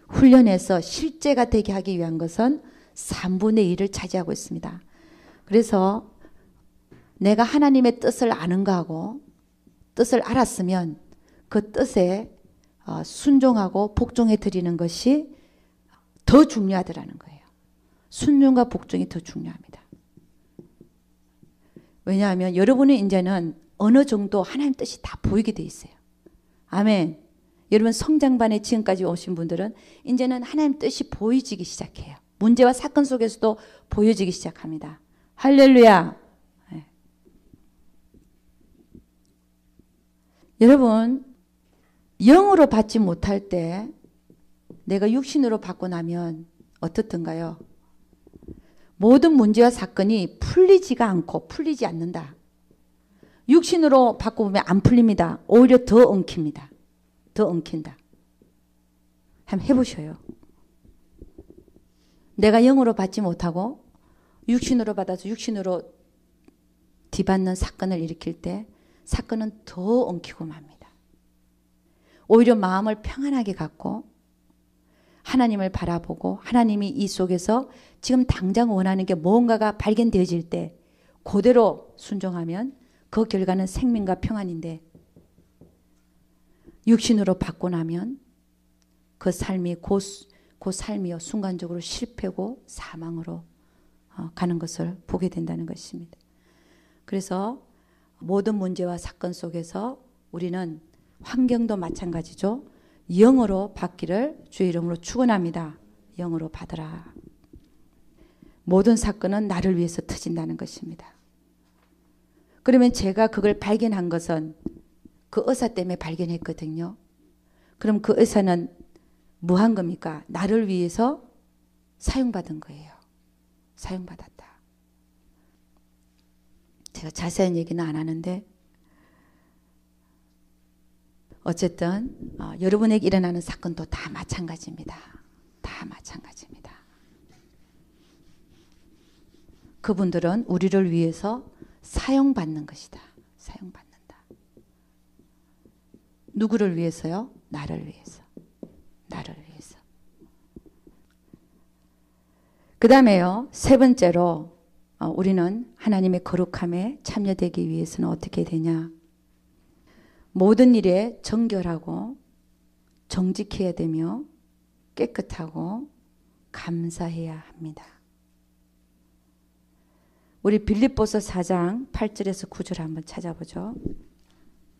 훈련해서 실제가 되게 하기 위한 것은 3분의 1을 차지하고 있습니다. 그래서 내가 하나님의 뜻을 아는 거하고 뜻을 알았으면 그 뜻에 순종하고 복종해 드리는 것이 더 중요하더라는 거예요. 순종과 복종이 더 중요합니다. 왜냐하면 여러분은 이제는 어느 정도 하나님 뜻이 다 보이게 돼 있어요. 아멘. 여러분 성장반에 지금까지 오신 분들은 이제는 하나님 뜻이 보여지기 시작해요. 문제와 사건 속에서도 보여지기 시작합니다. 할렐루야. 네. 여러분 영으로 받지 못할 때 내가 육신으로 받고 나면 어떻든가요? 모든 문제와 사건이 풀리지가 않고 풀리지 않는다. 육신으로 받고 보면 안 풀립니다. 오히려 더 엉킵니다. 더 엉킨다. 한번 해보셔요. 내가 영으로 받지 못하고 육신으로 받아서 육신으로 뒤받는 사건을 일으킬 때 사건은 더 엉키고 맙니다. 오히려 마음을 평안하게 갖고 하나님을 바라보고 하나님이 이 속에서 지금 당장 원하는 게 무언가가 발견되어질 때 그대로 순종하면 그 결과는 생명과 평안인데 육신으로 받고 나면 그 삶이 그 삶이요 순간적으로 실패고 사망으로 가는 것을 보게 된다는 것입니다. 그래서 모든 문제와 사건 속에서 우리는 환경도 마찬가지죠. 영으로 받기를 주의 이름으로 축원합니다. 영으로 받으라. 모든 사건은 나를 위해서 터진다는 것입니다. 그러면 제가 그걸 발견한 것은 그 의사 때문에 발견했거든요. 그럼 그 의사는 뭐 한 겁니까? 나를 위해서 사용받은 거예요. 사용받았다. 제가 자세한 얘기는 안 하는데 어쨌든 여러분에게 일어나는 사건도 다 마찬가지입니다. 다 마찬가지입니다. 그분들은 우리를 위해서 사용받는 것이다. 사용받는다. 누구를 위해서요? 나를 위해서. 나를 위해서. 그 다음에요. 세 번째로 우리는 하나님의 거룩함에 참여되기 위해서는 어떻게 되냐? 모든 일에 정결하고 정직해야 되며 깨끗하고 감사해야 합니다. 우리 빌립보서 4장 8절에서 9절 한번 찾아보죠.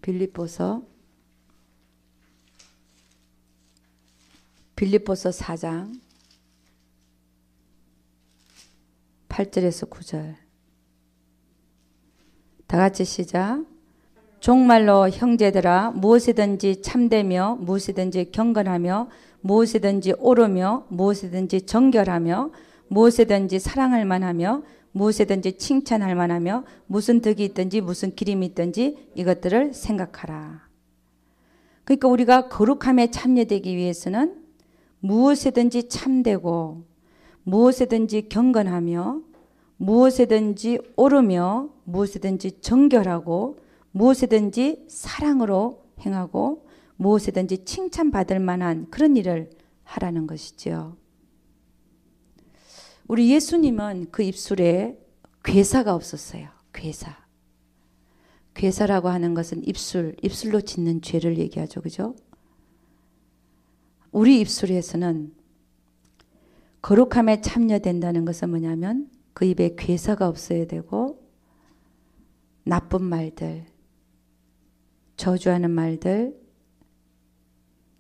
빌립보서 4장 8절에서 9절. 다 같이 시작. 종말로 형제들아 무엇이든지 참되며 무엇이든지 경건하며 무엇이든지 옳으며 무엇이든지 정결하며 무엇이든지 사랑할 만하며 무엇이든지 칭찬할 만하며 무슨 덕이 있든지 무슨 기림이 있든지 이것들을 생각하라. 그러니까 우리가 거룩함에 참여되기 위해서는 무엇이든지 참되고 무엇이든지 경건하며 무엇이든지 옳으며 무엇이든지 정결하고 무엇이든지 사랑으로 행하고 무엇이든지 칭찬받을 만한 그런 일을 하라는 것이죠. 우리 예수님은 그 입술에 괴사가 없었어요. 괴사. 괴사라고 하는 것은 입술로 짓는 죄를 얘기하죠. 그죠? 우리 입술에서는 거룩함에 참여된다는 것은 뭐냐면 그 입에 괴사가 없어야 되고 나쁜 말들, 저주하는 말들,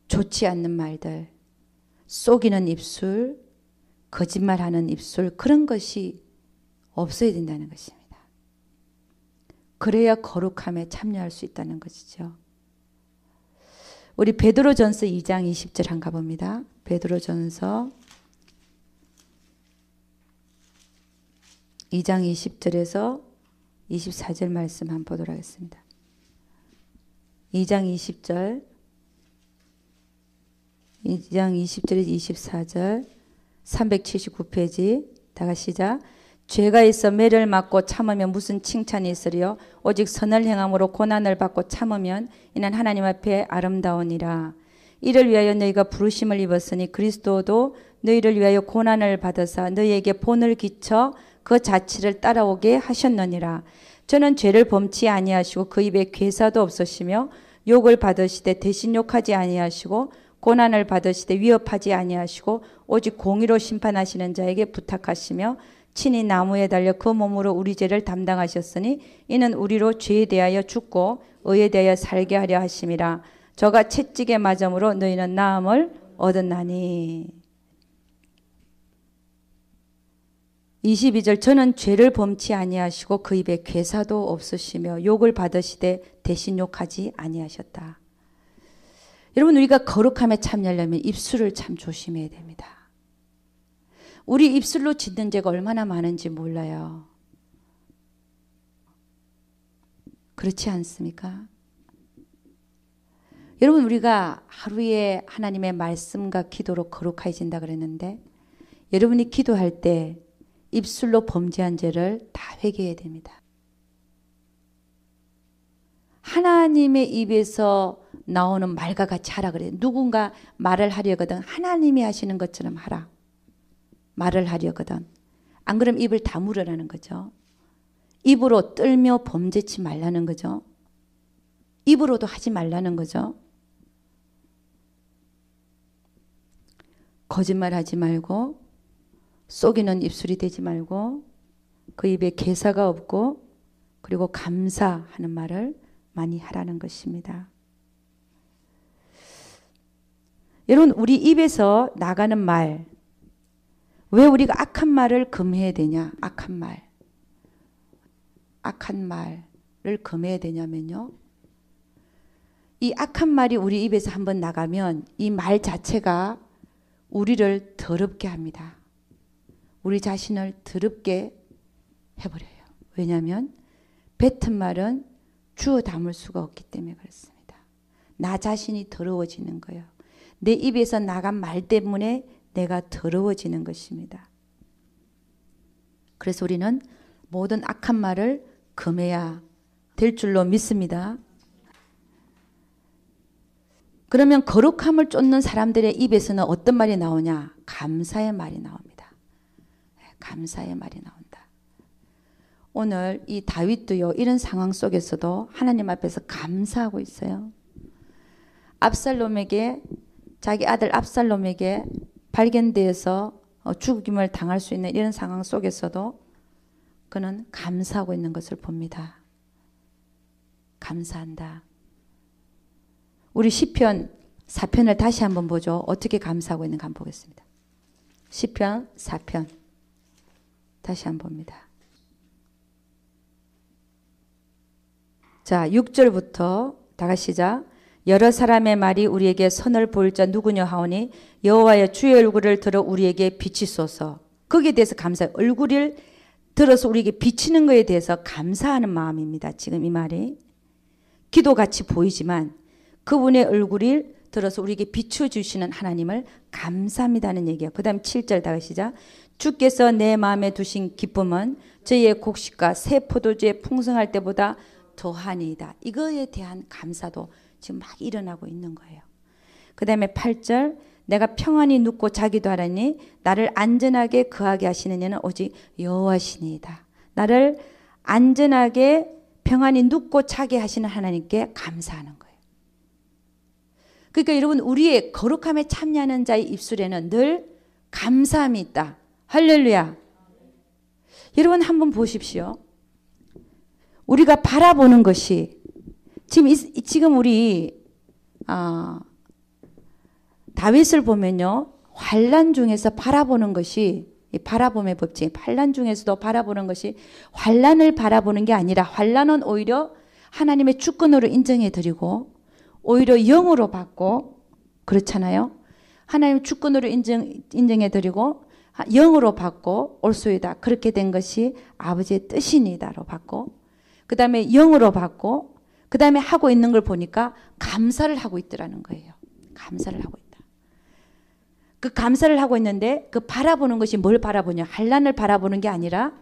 좋지 않는 말들, 속이는 입술, 거짓말하는 입술 그런 것이 없어야 된다는 것입니다. 그래야 거룩함에 참여할 수 있다는 것이죠. 우리 베드로전서 2장 20절 한번 가봅니다. 베드로전서 2장 20절에서 24절 말씀 한번 보도록 하겠습니다. 2장 20절 20절에서 24절 379페이지 다 같이 시작. 죄가 있어 매를 맞고 참으면 무슨 칭찬이 있으리요? 오직 선을 행함으로 고난을 받고 참으면 이는 하나님 앞에 아름다우니라. 이를 위하여 너희가 부르심을 입었으니 그리스도도 너희를 위하여 고난을 받으사 너희에게 본을 끼쳐 그 자취를 따라오게 하셨느니라. 저는 죄를 범치 아니하시고 그 입에 괴사도 없으시며 욕을 받으시되 대신 욕하지 아니하시고 고난을 받으시되 위협하지 아니하시고 오직 공의로 심판하시는 자에게 부탁하시며 친히 나무에 달려 그 몸으로 우리 죄를 담당하셨으니 이는 우리로 죄에 대하여 죽고 의에 대하여 살게 하려 하심이라. 저가 채찍에 맞음으로 너희는 나음을 얻었나니. 22절 저는 죄를 범치 아니하시고 그 입에 괴사도 없으시며 욕을 받으시되 대신 욕하지 아니하셨다. 여러분 우리가 거룩함에 참여하려면 입술을 참 조심해야 됩니다. 우리 입술로 짓는 죄가 얼마나 많은지 몰라요. 그렇지 않습니까? 여러분 우리가 하루에 하나님의 말씀과 기도로 거룩해진다 그랬는데 여러분이 기도할 때 입술로 범죄한 죄를 다 회개해야 됩니다. 하나님의 입에서 나오는 말과 같이 하라 그래요. 누군가 말을 하려거든 하나님이 하시는 것처럼 하라. 말을 하려거든. 안 그러면 입을 다물으라는 거죠. 입으로 떨며 범죄치 말라는 거죠. 입으로도 하지 말라는 거죠. 거짓말하지 말고 속이는 입술이 되지 말고 그 입에 괴사가 없고 그리고 감사하는 말을 많이 하라는 것입니다. 여러분 우리 입에서 나가는 말 왜 우리가 악한 말을 금해야 되냐? 악한 말을 금해야 되냐면요. 이 악한 말이 우리 입에서 한번 나가면 이 말 자체가 우리를 더럽게 합니다. 우리 자신을 더럽게 해버려요. 왜냐하면 뱉은 말은 주워 담을 수가 없기 때문에 그렇습니다. 나 자신이 더러워지는 거예요. 내 입에서 나간 말 때문에 내가 더러워지는 것입니다. 그래서 우리는 모든 악한 말을 금해야 될 줄로 믿습니다. 그러면 거룩함을 쫓는 사람들의 입에서는 어떤 말이 나오냐? 감사의 말이 나옵니다. 감사의 말이 나온다. 오늘 이 다윗도요, 이런 상황 속에서도 하나님 앞에서 감사하고 있어요. 압살롬에게, 자기 아들 압살롬에게 발견되어서 죽임을 당할 수 있는 이런 상황 속에서도 그는 감사하고 있는 것을 봅니다. 감사한다. 우리 시편 4편을 다시 한번 보죠. 어떻게 감사하고 있는가 한번 보겠습니다. 시편 4편 다시 한번 봅니다. 자, 6절부터 다 같이 시작. 여러 사람의 말이 우리에게 선을 보일 자 누구냐 하오니 여호와의 주의 얼굴을 들어 우리에게 비치소서. 거기에 대해서 감사해요. 얼굴을 들어서 우리에게 비치는 것에 대해서 감사하는 마음입니다. 지금 이 말이 기도같이 보이지만 그분의 얼굴을 들어서 우리에게 비춰주시는 하나님을 감사합니다는 얘기예요. 그 다음 7절 다 시작. 주께서 내 마음에 두신 기쁨은 저희의 곡식과 새 포도주의 풍성할 때보다 더하니이다. 이거에 대한 감사도 지금 막 일어나고 있는 거예요. 그 다음에 8절 내가 평안히 눕고 자기도 하라니 나를 안전하게 거하게 하시는 이는 오직 여호와시니이다. 나를 안전하게 평안히 눕고 자게 하시는 하나님께 감사하는 거예요. 그러니까 여러분 우리의 거룩함에 참여하는 자의 입술에는 늘 감사함이 있다. 할렐루야. 여러분 한번 보십시오. 우리가 바라보는 것이 지금 우리 다윗을 보면요. 환난 중에서 바라보는 것이 바라봄의 법칙, 환난 중에서도 바라보는 것이 환난을 바라보는 게 아니라 환난은 오히려 하나님의 주권으로 인정해 드리고 오히려 영으로 받고 그렇잖아요. 하나님 주권으로 인정해 드리고 영으로 받고 올소이다. 그렇게 된 것이 아버지의 뜻이니다로 받고 그 다음에 영으로 받고 그 다음에 하고 있는 걸 보니까 감사를 하고 있더라는 거예요. 감사를 하고 있다. 그 감사를 하고 있는데 그 바라보는 것이 뭘 바라보냐. 환난을 바라보는 게 아니라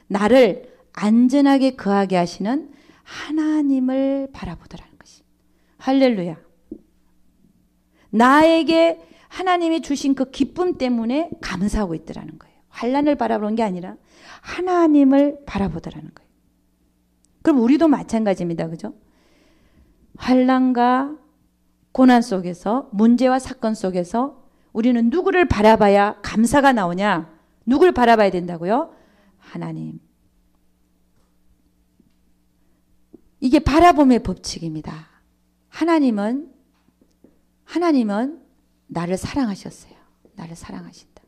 나를 안전하게 거하게 하시는 하나님을 바라보더라는 것이. 할렐루야. 나에게 하나님이 주신 그 기쁨 때문에 감사하고 있더라는 거예요. 환난을 바라보는 게 아니라 하나님을 바라보더라는 거예요. 그럼 우리도 마찬가지입니다. 그죠? 환난과 고난 속에서 문제와 사건 속에서 우리는 누구를 바라봐야 감사가 나오냐? 누굴 바라봐야 된다고요? 하나님. 이게 바라봄의 법칙입니다. 하나님은 나를 사랑하셨어요. 나를 사랑하신다.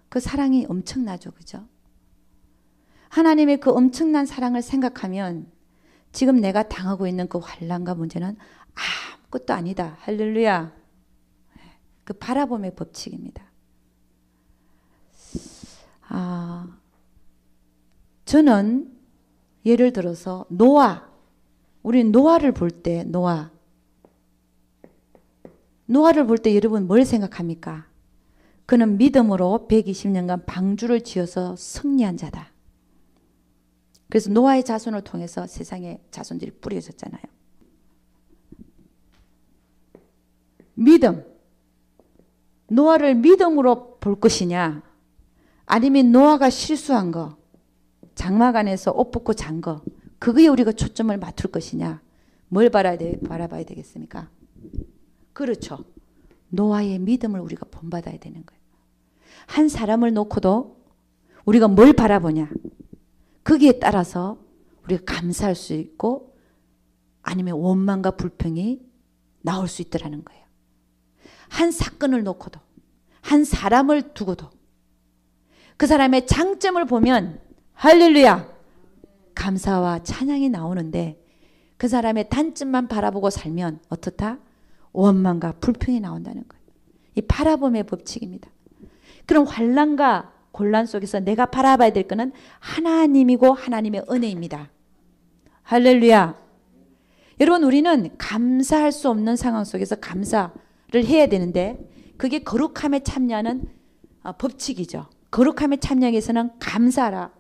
그 사랑이 엄청나죠. 그죠? 하나님의 그 엄청난 사랑을 생각하면 지금 내가 당하고 있는 그 환난과 문제는 아무것도 아니다. 할렐루야. 그 바라봄의 법칙입니다. 저는 예를 들어서 우리 노아를 볼 때 노아를 볼 때 여러분 뭘 생각합니까? 그는 믿음으로 120년간 방주를 지어서 승리한 자다. 그래서 노아의 자손을 통해서 세상에 자손들이 뿌려졌잖아요. 믿음. 노아를 믿음으로 볼 것이냐? 아니면 노아가 실수한 거, 장막 안에서 옷 벗고 잔 거, 그거에 우리가 초점을 맞출 것이냐? 뭘 바라봐야 되겠습니까? 그렇죠. 노아의 믿음을 우리가 본받아야 되는 거예요. 한 사람을 놓고도 우리가 뭘 바라보냐? 거기에 따라서 우리가 감사할 수 있고 아니면 원망과 불평이 나올 수 있더라는 거예요. 한 사건을 놓고도 한 사람을 두고도 그 사람의 장점을 보면 할렐루야 감사와 찬양이 나오는데 그 사람의 단점만 바라보고 살면 어떻다? 원망과 불평이 나온다는 거예요. 이 바라봄의 법칙입니다. 그럼 환난과 곤란 속에서 내가 바라봐야 될 것은 하나님이고 하나님의 은혜입니다. 할렐루야. 여러분 우리는 감사할 수 없는 상황 속에서 감사를 해야 되는데 그게 거룩함에 참여하는 법칙이죠. 거룩함에 참여하기 위해서는 감사하라.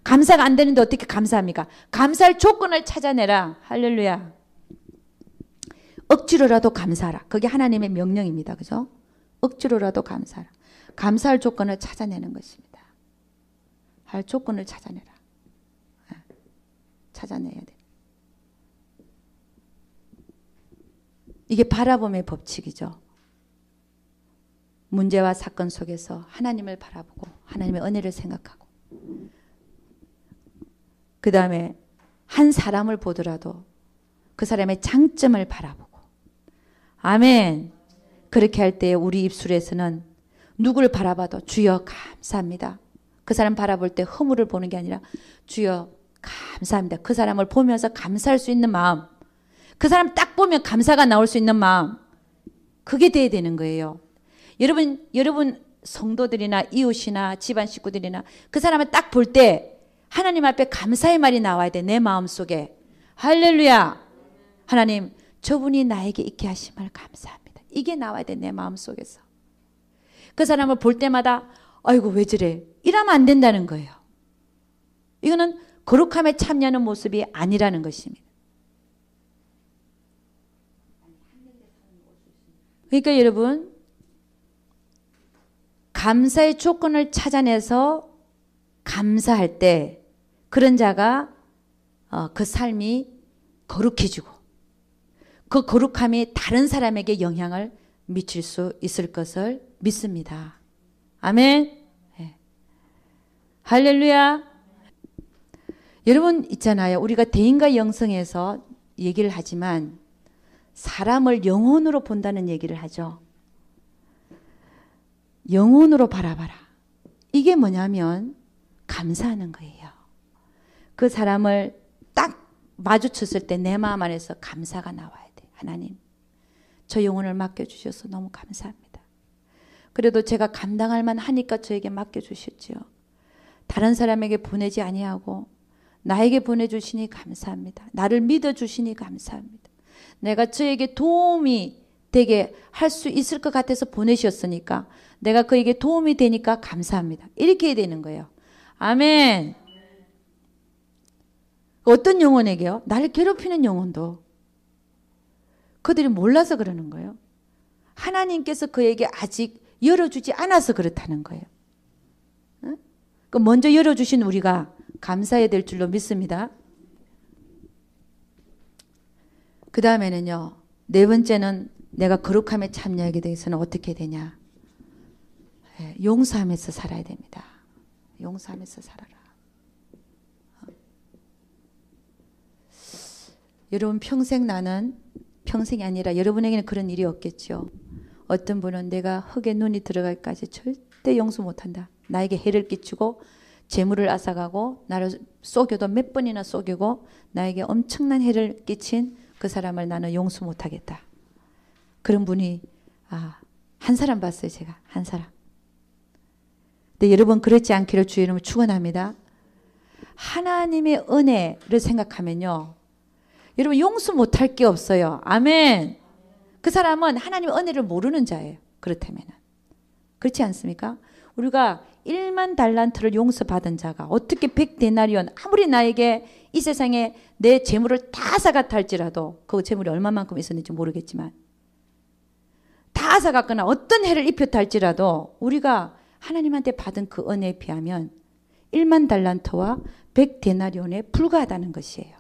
감사가 안 되는데 어떻게 감사합니까? 감사할 조건을 찾아내라. 할렐루야. 억지로라도 감사하라. 그게 하나님의 명령입니다. 그죠? 억지로라도 감사하라. 감사할 조건을 찾아내는 것입니다. 할 조건을 찾아내라. 찾아내야 돼. 이게 바라봄의 법칙이죠. 문제와 사건 속에서 하나님을 바라보고 하나님의 은혜를 생각하고 그 다음에 한 사람을 보더라도 그 사람의 장점을 바라보고 아멘. 그렇게 할 때 우리 입술에서는 누구를 바라봐도 주여 감사합니다. 그 사람 바라볼 때 허물을 보는 게 아니라 주여 감사합니다. 그 사람을 보면서 감사할 수 있는 마음, 그 사람 딱 보면 감사가 나올 수 있는 마음, 그게 돼야 되는 거예요. 여러분 성도들이나 이웃이나 집안 식구들이나 그 사람을 딱 볼 때 하나님 앞에 감사의 말이 나와야 돼. 내 마음속에. 할렐루야. 하나님 저분이 나에게 있게 하심을 감사합니다. 이게 나와야 돼. 내 마음속에서. 그 사람을 볼 때마다 아이고 왜 저래 이러면 안 된다는 거예요. 이거는 거룩함에 참여하는 모습이 아니라는 것입니다. 그러니까 여러분 감사의 조건을 찾아내서 감사할 때 그런 자가 그 삶이 거룩해지고 그 거룩함이 다른 사람에게 영향을 미칠 수 있을 것을 믿습니다. 아멘. 네. 할렐루야. 여러분 있잖아요. 우리가 대인과 영성에서 얘기를 하지만 사람을 영혼으로 본다는 얘기를 하죠. 영혼으로 바라봐라. 이게 뭐냐면 감사하는 거예요. 그 사람을 딱 마주쳤을 때 내 마음 안에서 감사가 나와야 돼. 하나님, 저 영혼을 맡겨주셔서 너무 감사합니다. 그래도 제가 감당할 만하니까 저에게 맡겨주셨지요. 다른 사람에게 보내지 아니하고 나에게 보내주시니 감사합니다. 나를 믿어주시니 감사합니다. 내가 저에게 도움이 되게 할 수 있을 것 같아서 보내셨으니까 내가 그에게 도움이 되니까 감사합니다. 이렇게 해야 되는 거예요. 아멘. 어떤 영혼에게요? 나를 괴롭히는 영혼도 그들이 몰라서 그러는 거예요. 하나님께서 그에게 아직 열어주지 않아서 그렇다는 거예요. 그 먼저 열어주신 우리가 감사해야 될 줄로 믿습니다. 그 다음에는요. 네 번째는 내가 거룩함에 참여하게 되어서는 어떻게 되냐. 용서하면서 살아야 됩니다. 용서하면서 살아라. 여러분 평생 나는 평생이 아니라 여러분에게는 그런 일이 없겠죠. 어떤 분은 내가 흙에 눈이 들어갈까지 절대 용서 못한다. 나에게 해를 끼치고 재물을 앗아가고 나를 속여도 몇 번이나 속이고 나에게 엄청난 해를 끼친 그 사람을 나는 용서 못하겠다. 그런 분이 한 사람 봤어요. 제가 한 사람. 근데 여러분 그렇지 않기를 주의 이름으로 축원합니다. 하나님의 은혜를 생각하면요. 여러분 용서 못할 게 없어요. 아멘. 그 사람은 하나님의 은혜를 모르는 자예요. 그렇다면. 그렇지 않습니까? 우리가 1만 달란트를 용서받은 자가 어떻게 100데나리온 아무리 나에게 이 세상에 내 재물을 다 앗아갔다 할지라도 그 재물이 얼마만큼 있었는지 모르겠지만 다 앗아갔거나 어떤 해를 입혔다 할지라도 우리가 하나님한테 받은 그 은혜에 비하면 1만 달란트와 100데나리온에 불과하다는 것이에요.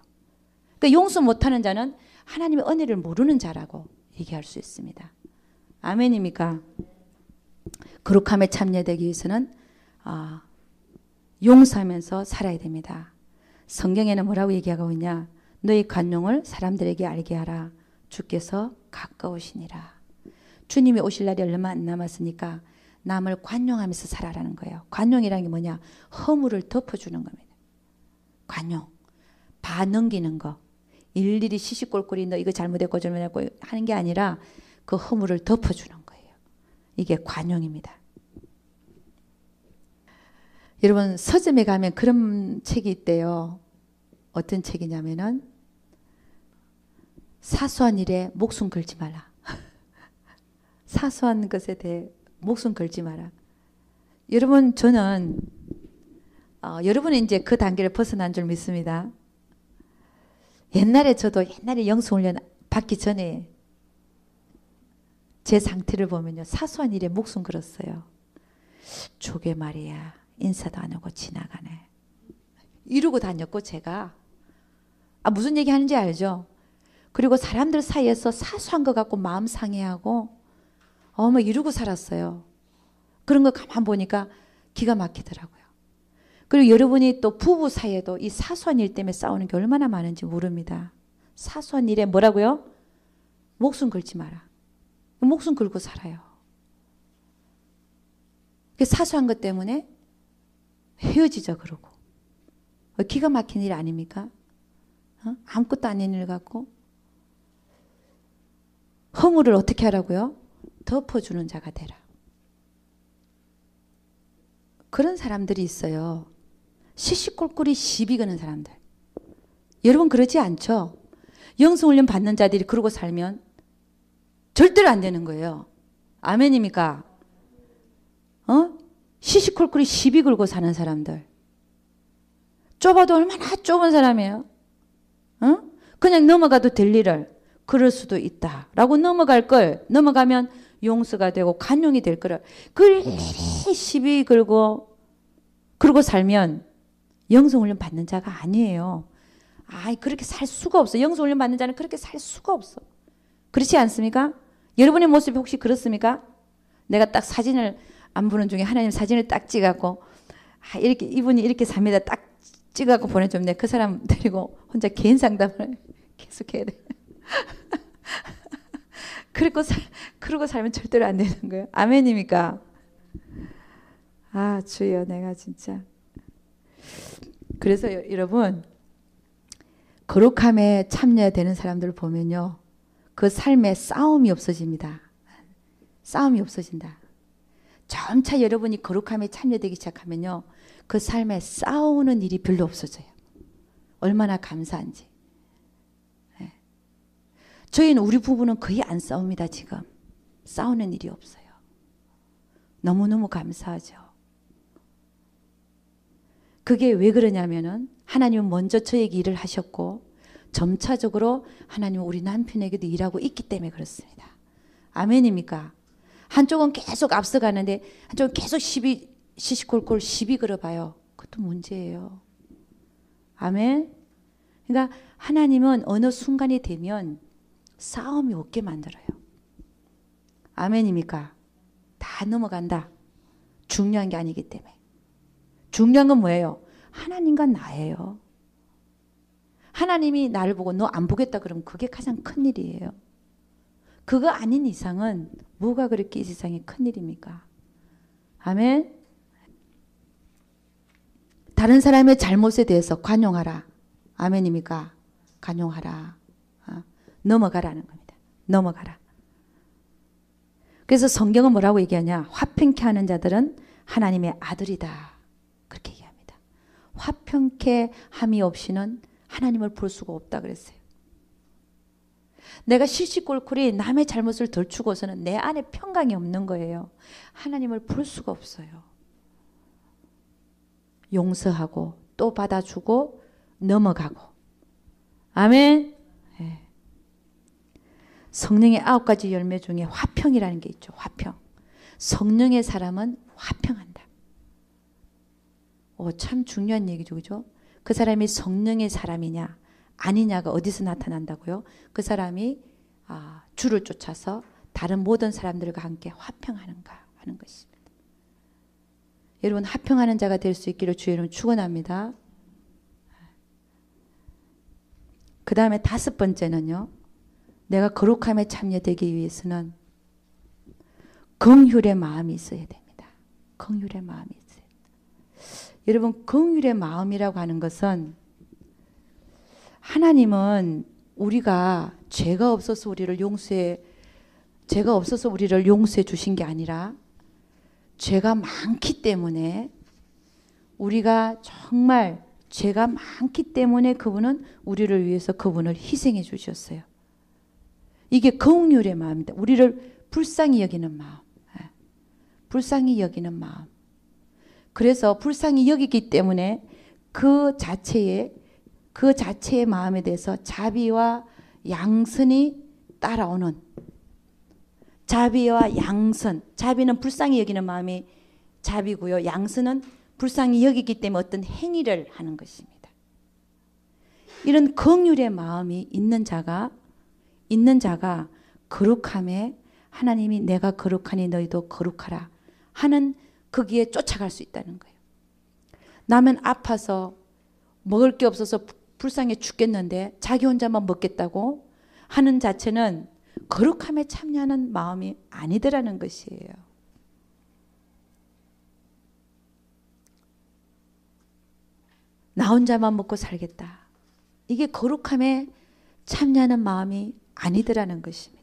그러니까 용서 못하는 자는 하나님의 은혜를 모르는 자라고 얘기할 수 있습니다. 아멘입니까? 거룩함에 참여되기 위해서는 용서하면서 살아야 됩니다. 성경에는 뭐라고 얘기하고 있냐? 너희 관용을 사람들에게 알게 하라. 주께서 가까우시니라. 주님이 오실 날이 얼마 안 남았으니까 남을 관용하면서 살아라는 거예요. 관용이라는 게 뭐냐? 허물을 덮어주는 겁니다. 관용. 봐 넘기는 거. 일일이 시시콜콜이 너 이거 잘못했고 잘못했고 하는 게 아니라 그 허물을 덮어주는 거예요. 이게 관용입니다. 여러분 서점에 가면 그런 책이 있대요. 어떤 책이냐면은 사소한 일에 목숨 걸지 마라. 사소한 것에 대해 목숨 걸지 마라. 여러분 저는 여러분은 이제 그 단계를 벗어난 줄 믿습니다. 옛날에 저도 영성훈련 받기 전에 제 상태를 보면요. 사소한 일에 목숨 걸었어요. 저게 말이야. 인사도 안 하고 지나가네. 이러고 다녔고 제가. 무슨 얘기 하는지 알죠? 그리고 사람들 사이에서 사소한 거 갖고 마음 상해하고 뭐 이러고 살았어요. 그런 거 가만 보니까 기가 막히더라고요. 그리고 여러분이 또 부부 사이에도 이 사소한 일 때문에 싸우는 게 얼마나 많은지 모릅니다. 사소한 일에 뭐라고요? 목숨 걸지 마라. 목숨 걸고 살아요. 사소한 것 때문에 헤어지자 그러고. 기가 막힌 일 아닙니까? 아무것도 아닌 일 같고. 허물을 어떻게 하라고요? 덮어주는 자가 되라. 그런 사람들이 있어요. 시시콜콜이 시비 거는 사람들. 여러분 그러지 않죠? 영성훈련 받는 자들이 그러고 살면 절대로 안 되는 거예요. 아멘입니까? 시시콜콜이 시비 걸고 사는 사람들. 좁아도 얼마나 좁은 사람이에요. 그냥 넘어가도 될 일을 그럴 수도 있다라고 넘어갈 걸 넘어가면 용서가 되고 관용이 될 거를 그리 시비 걸고 그러고 살면 영성훈련 받는 자가 아니에요. 그렇게 살 수가 없어. 영성훈련 받는 자는 그렇게 살 수가 없어. 그렇지 않습니까? 여러분의 모습이 혹시 그렇습니까? 내가 딱 사진을 안 보는 중에 하나님 사진을 딱 찍어갖고 이렇게 이분이 이렇게 삽니다. 딱 찍어갖고 보내주면 내가 그 사람 데리고 혼자 개인 상담을 계속 해야 돼. 그러고 살면 절대로 안 되는 거예요. 아멘입니까? 주여 내가 진짜. 그래서 여러분 거룩함에 참여되는 사람들을 보면요. 그 삶에 싸움이 없어집니다. 싸움이 없어진다. 점차 여러분이 거룩함에 참여되기 시작하면요. 그 삶에 싸우는 일이 별로 없어져요. 얼마나 감사한지. 예. 저희는 우리 부부는 거의 안 싸웁니다. 지금 싸우는 일이 없어요. 너무너무 감사하죠. 그게 왜 그러냐면은 하나님은 먼저 저에게 일을 하셨고 점차적으로 하나님은 우리 남편에게도 일하고 있기 때문에 그렇습니다. 아멘입니까? 한쪽은 계속 앞서가는데 한쪽은 계속 시시콜콜 시비 걸어봐요. 그것도 문제예요. 아멘. 그러니까 하나님은 어느 순간이 되면 싸움이 없게 만들어요. 아멘입니까? 다 넘어간다. 중요한 게 아니기 때문에. 중요한 건 뭐예요? 하나님과 나예요. 하나님이 나를 보고 너 안 보겠다 그러면 그게 가장 큰 일이에요. 그거 아닌 이상은 뭐가 그렇게 이 세상에 큰 일입니까? 아멘. 다른 사람의 잘못에 대해서 관용하라. 아멘입니까? 관용하라. 넘어가라는 겁니다. 넘어가라. 그래서 성경은 뭐라고 얘기하냐? 화평케 하는 자들은 하나님의 아들이다. 그렇게 얘기합니다. 화평케 함이 없이는 하나님을 볼 수가 없다 그랬어요. 내가 시시콜콜이 남의 잘못을 덜추고서는 내 안에 평강이 없는 거예요. 하나님을 볼 수가 없어요. 용서하고 또 받아주고 넘어가고. 아멘. 네. 성령의 9가지 열매 중에 화평이라는 게 있죠. 화평. 성령의 사람은 화평한다. 참 중요한 얘기죠. 그죠? 그 사람이 성령의 사람이냐 아니냐가 어디서 나타난다고요? 그 사람이 주를 쫓아서 다른 모든 사람들과 함께 화평하는가 하는 것입니다. 여러분 화평하는 자가 될 수 있기를 주의 이름으로 축원합니다. 그 다음에 5번째는요. 내가 거룩함에 참여되기 위해서는 긍휼의 마음이 있어야 됩니다. 긍휼의 마음이 있어야 됩니다. 여러분 긍휼의 마음이라고 하는 것은 하나님은 우리가 죄가 없어서 우리를 용서해 주신 게 아니라 죄가 많기 때문에 우리가 정말 죄가 많기 때문에 그분은 우리를 위해서 그분을 희생해 주셨어요. 이게 긍휼의 마음입니다. 우리를 불쌍히 여기는 마음. 불쌍히 여기는 마음. 그래서 불쌍히 여기기 때문에 그 자체의 마음에 대해서 자비와 양선이 따라오는 자비와 양선. 자비는 불쌍히 여기는 마음이 자비고요. 양선은 불쌍히 여기기 때문에 어떤 행위를 하는 것입니다. 이런 긍휼의 마음이 있는 자가 거룩함에 하나님이 내가 거룩하니 너희도 거룩하라 하는 거기에 쫓아갈 수 있다는 거예요. 나는 아파서 먹을 게 없어서 불쌍해 죽겠는데 자기 혼자만 먹겠다고 하는 자체는 거룩함에 참여하는 마음이 아니더라는 것이에요. 나 혼자만 먹고 살겠다. 이게 거룩함에 참여하는 마음이 아니더라는 것입니다.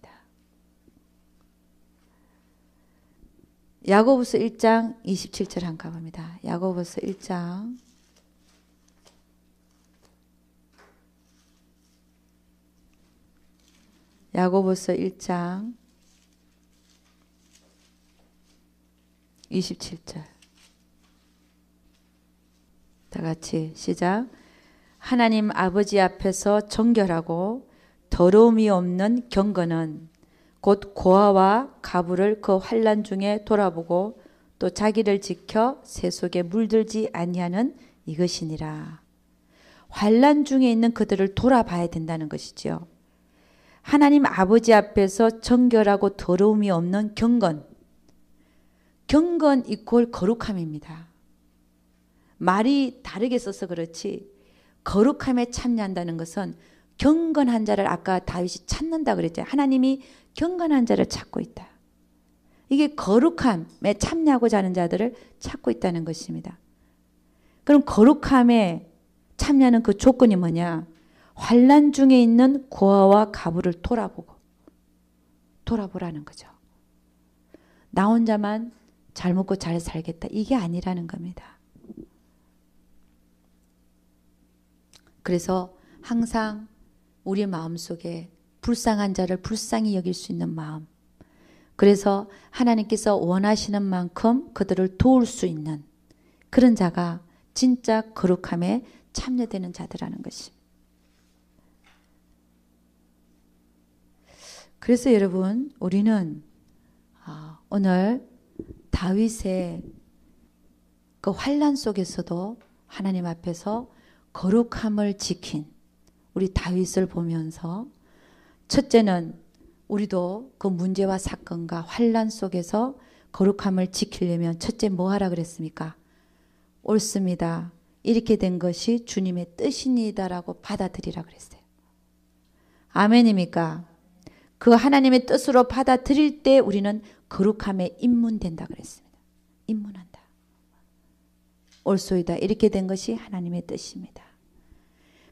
야고보서 1장 27절 한 가봅니다. 야고보서 1장 27절. 다 같이 시작. 하나님 아버지 앞에서 정결하고 더러움이 없는 경건은 곧 고아와 가부를 그 환난 중에 돌아보고 또 자기를 지켜 새 속에 물들지 아니하는 이것이니라. 환난 중에 있는 그들을 돌아봐야 된다는 것이죠. 하나님 아버지 앞에서 정결하고 더러움이 없는 경건. 경건 이퀄 거룩함입니다. 말이 다르게 써서 그렇지 거룩함에 참여한다는 것은 경건한 자를 아까 다윗이 찾는다 그랬죠. 하나님이 경건한 자를 찾고 있다. 이게 거룩함에 참여하고자 하는 자들을 찾고 있다는 것입니다. 그럼 거룩함에 참여하는 그 조건이 뭐냐? 환난 중에 있는 고아와 가부를 돌아보라는 거죠. 나 혼자만 잘 먹고 잘 살겠다. 이게 아니라는 겁니다. 그래서 항상 우리 마음속에 불쌍한 자를 불쌍히 여길 수 있는 마음, 그래서 하나님께서 원하시는 만큼 그들을 도울 수 있는 그런 자가 진짜 거룩함에 참여되는 자들이라는 것입니다. 그래서 여러분, 우리는 오늘 다윗의 그 환난 속에서도 하나님 앞에서 거룩함을 지킨 우리 다윗을 보면서, 첫째는 우리도 그 문제와 사건과 환난 속에서 거룩함을 지키려면 첫째 뭐 하라 그랬습니까? 옳습니다. 이렇게 된 것이 주님의 뜻이니다라고 받아들이라 그랬어요. 아멘입니까? 그 하나님의 뜻으로 받아들일 때 우리는 거룩함에 입문된다 그랬습니다. 입문한다. 옳소이다. 이렇게 된 것이 하나님의 뜻입니다.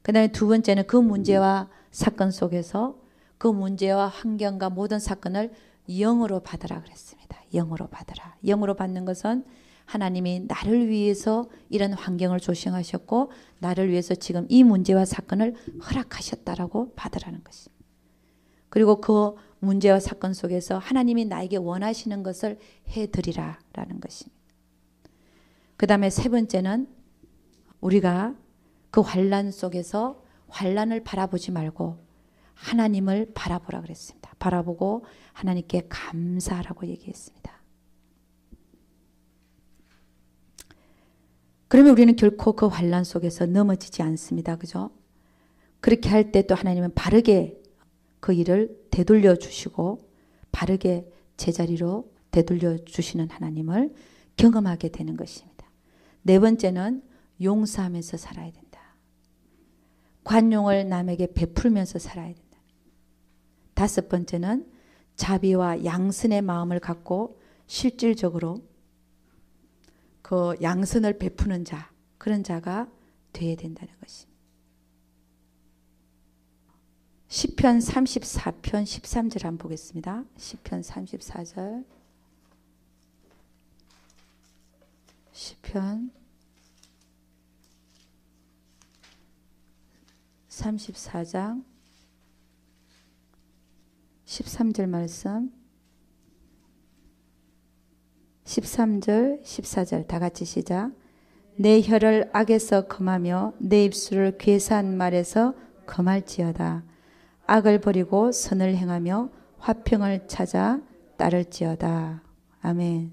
그 다음에 두 번째는 그 문제와 사건 속에서 그 문제와 환경과 모든 사건을 영으로 받으라 그랬습니다. 영으로 받으라. 영으로 받는 것은 하나님이 나를 위해서 이런 환경을 조성하셨고 나를 위해서 지금 이 문제와 사건을 허락하셨다라고 받으라는 것입니다. 그리고 그 문제와 사건 속에서 하나님이 나에게 원하시는 것을 해드리라라는 것입니다. 그 다음에 세 번째는 우리가 그 환난 속에서 환난을 바라보지 말고 하나님을 바라보라 그랬습니다. 바라보고 하나님께 감사하라고 얘기했습니다. 그러면 우리는 결코 그 환난 속에서 넘어지지 않습니다. 그죠? 그렇게 할 때 또 하나님은 바르게 그 일을 되돌려 주시고 바르게 제자리로 되돌려 주시는 하나님을 경험하게 되는 것입니다. 네 번째는 용서하면서 살아야 된다. 관용을 남에게 베풀면서 살아야 된다. 다섯 번째는 자비와 양선의 마음을 갖고 실질적으로 그 양선을 베푸는 자, 그런 자가 되어야 된다는 것입니다. 시편 34편 13절 한번 보겠습니다. 시편 34절. 시편 34장 13절 말씀, 13절 14절 다 같이 시작. 내 혀를 악에서 금하며 내 입술을 괴사한 말에서 금할지어다. 악을 버리고 선을 행하며 화평을 찾아 따를지어다. 아멘.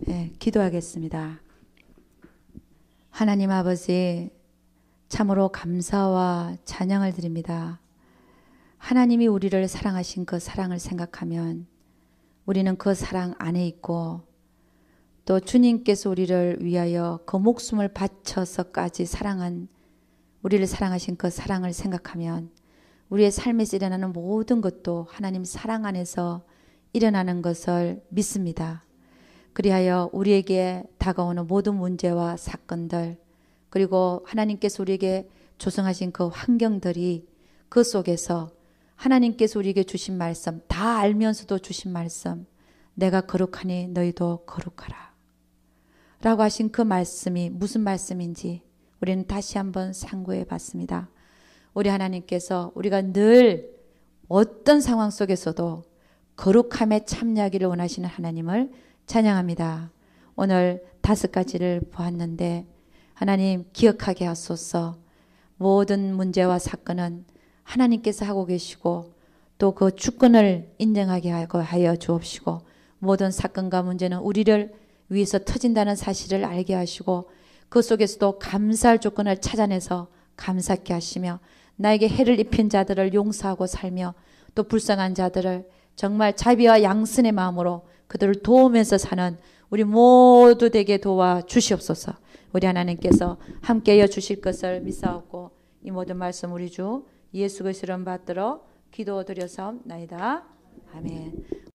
네, 기도하겠습니다. 하나님 아버지, 참으로 감사와 찬양을 드립니다. 하나님이 우리를 사랑하신 그 사랑을 생각하면 우리는 그 사랑 안에 있고, 또 주님께서 우리를 위하여 그 목숨을 바쳐서까지 사랑한, 우리를 사랑하신 그 사랑을 생각하면 우리의 삶에서 일어나는 모든 것도 하나님 사랑 안에서 일어나는 것을 믿습니다. 그리하여 우리에게 다가오는 모든 문제와 사건들, 그리고 하나님께서 우리에게 조성하신 그 환경들이 그 속에서 하나님께서 우리에게 주신 말씀, 다 알면서도 주신 말씀, 내가 거룩하니 너희도 거룩하라 라고 하신 그 말씀이 무슨 말씀인지 우리는 다시 한번 상고해 봤습니다. 우리 하나님께서 우리가 늘 어떤 상황 속에서도 거룩함에 참여하기를 원하시는 하나님을 찬양합니다. 오늘 5가지를 보았는데 하나님 기억하게 하소서. 모든 문제와 사건은 하나님께서 하고 계시고 또 그 주권을 인정하게 하여 주옵시고, 모든 사건과 문제는 우리를 위해서 터진다는 사실을 알게 하시고 그 속에서도 감사할 조건을 찾아내서 감사케 하시며, 나에게 해를 입힌 자들을 용서하고 살며 또 불쌍한 자들을 정말 자비와 양선의 마음으로 그들을 도우면서 사는 우리 모두 되게 도와 주시옵소서. 우리 하나님께서 함께하여 주실 것을 믿사옵고 이 모든 말씀 우리 주 예수 그리스도를 받들어 기도드려사옵나이다. 아멘.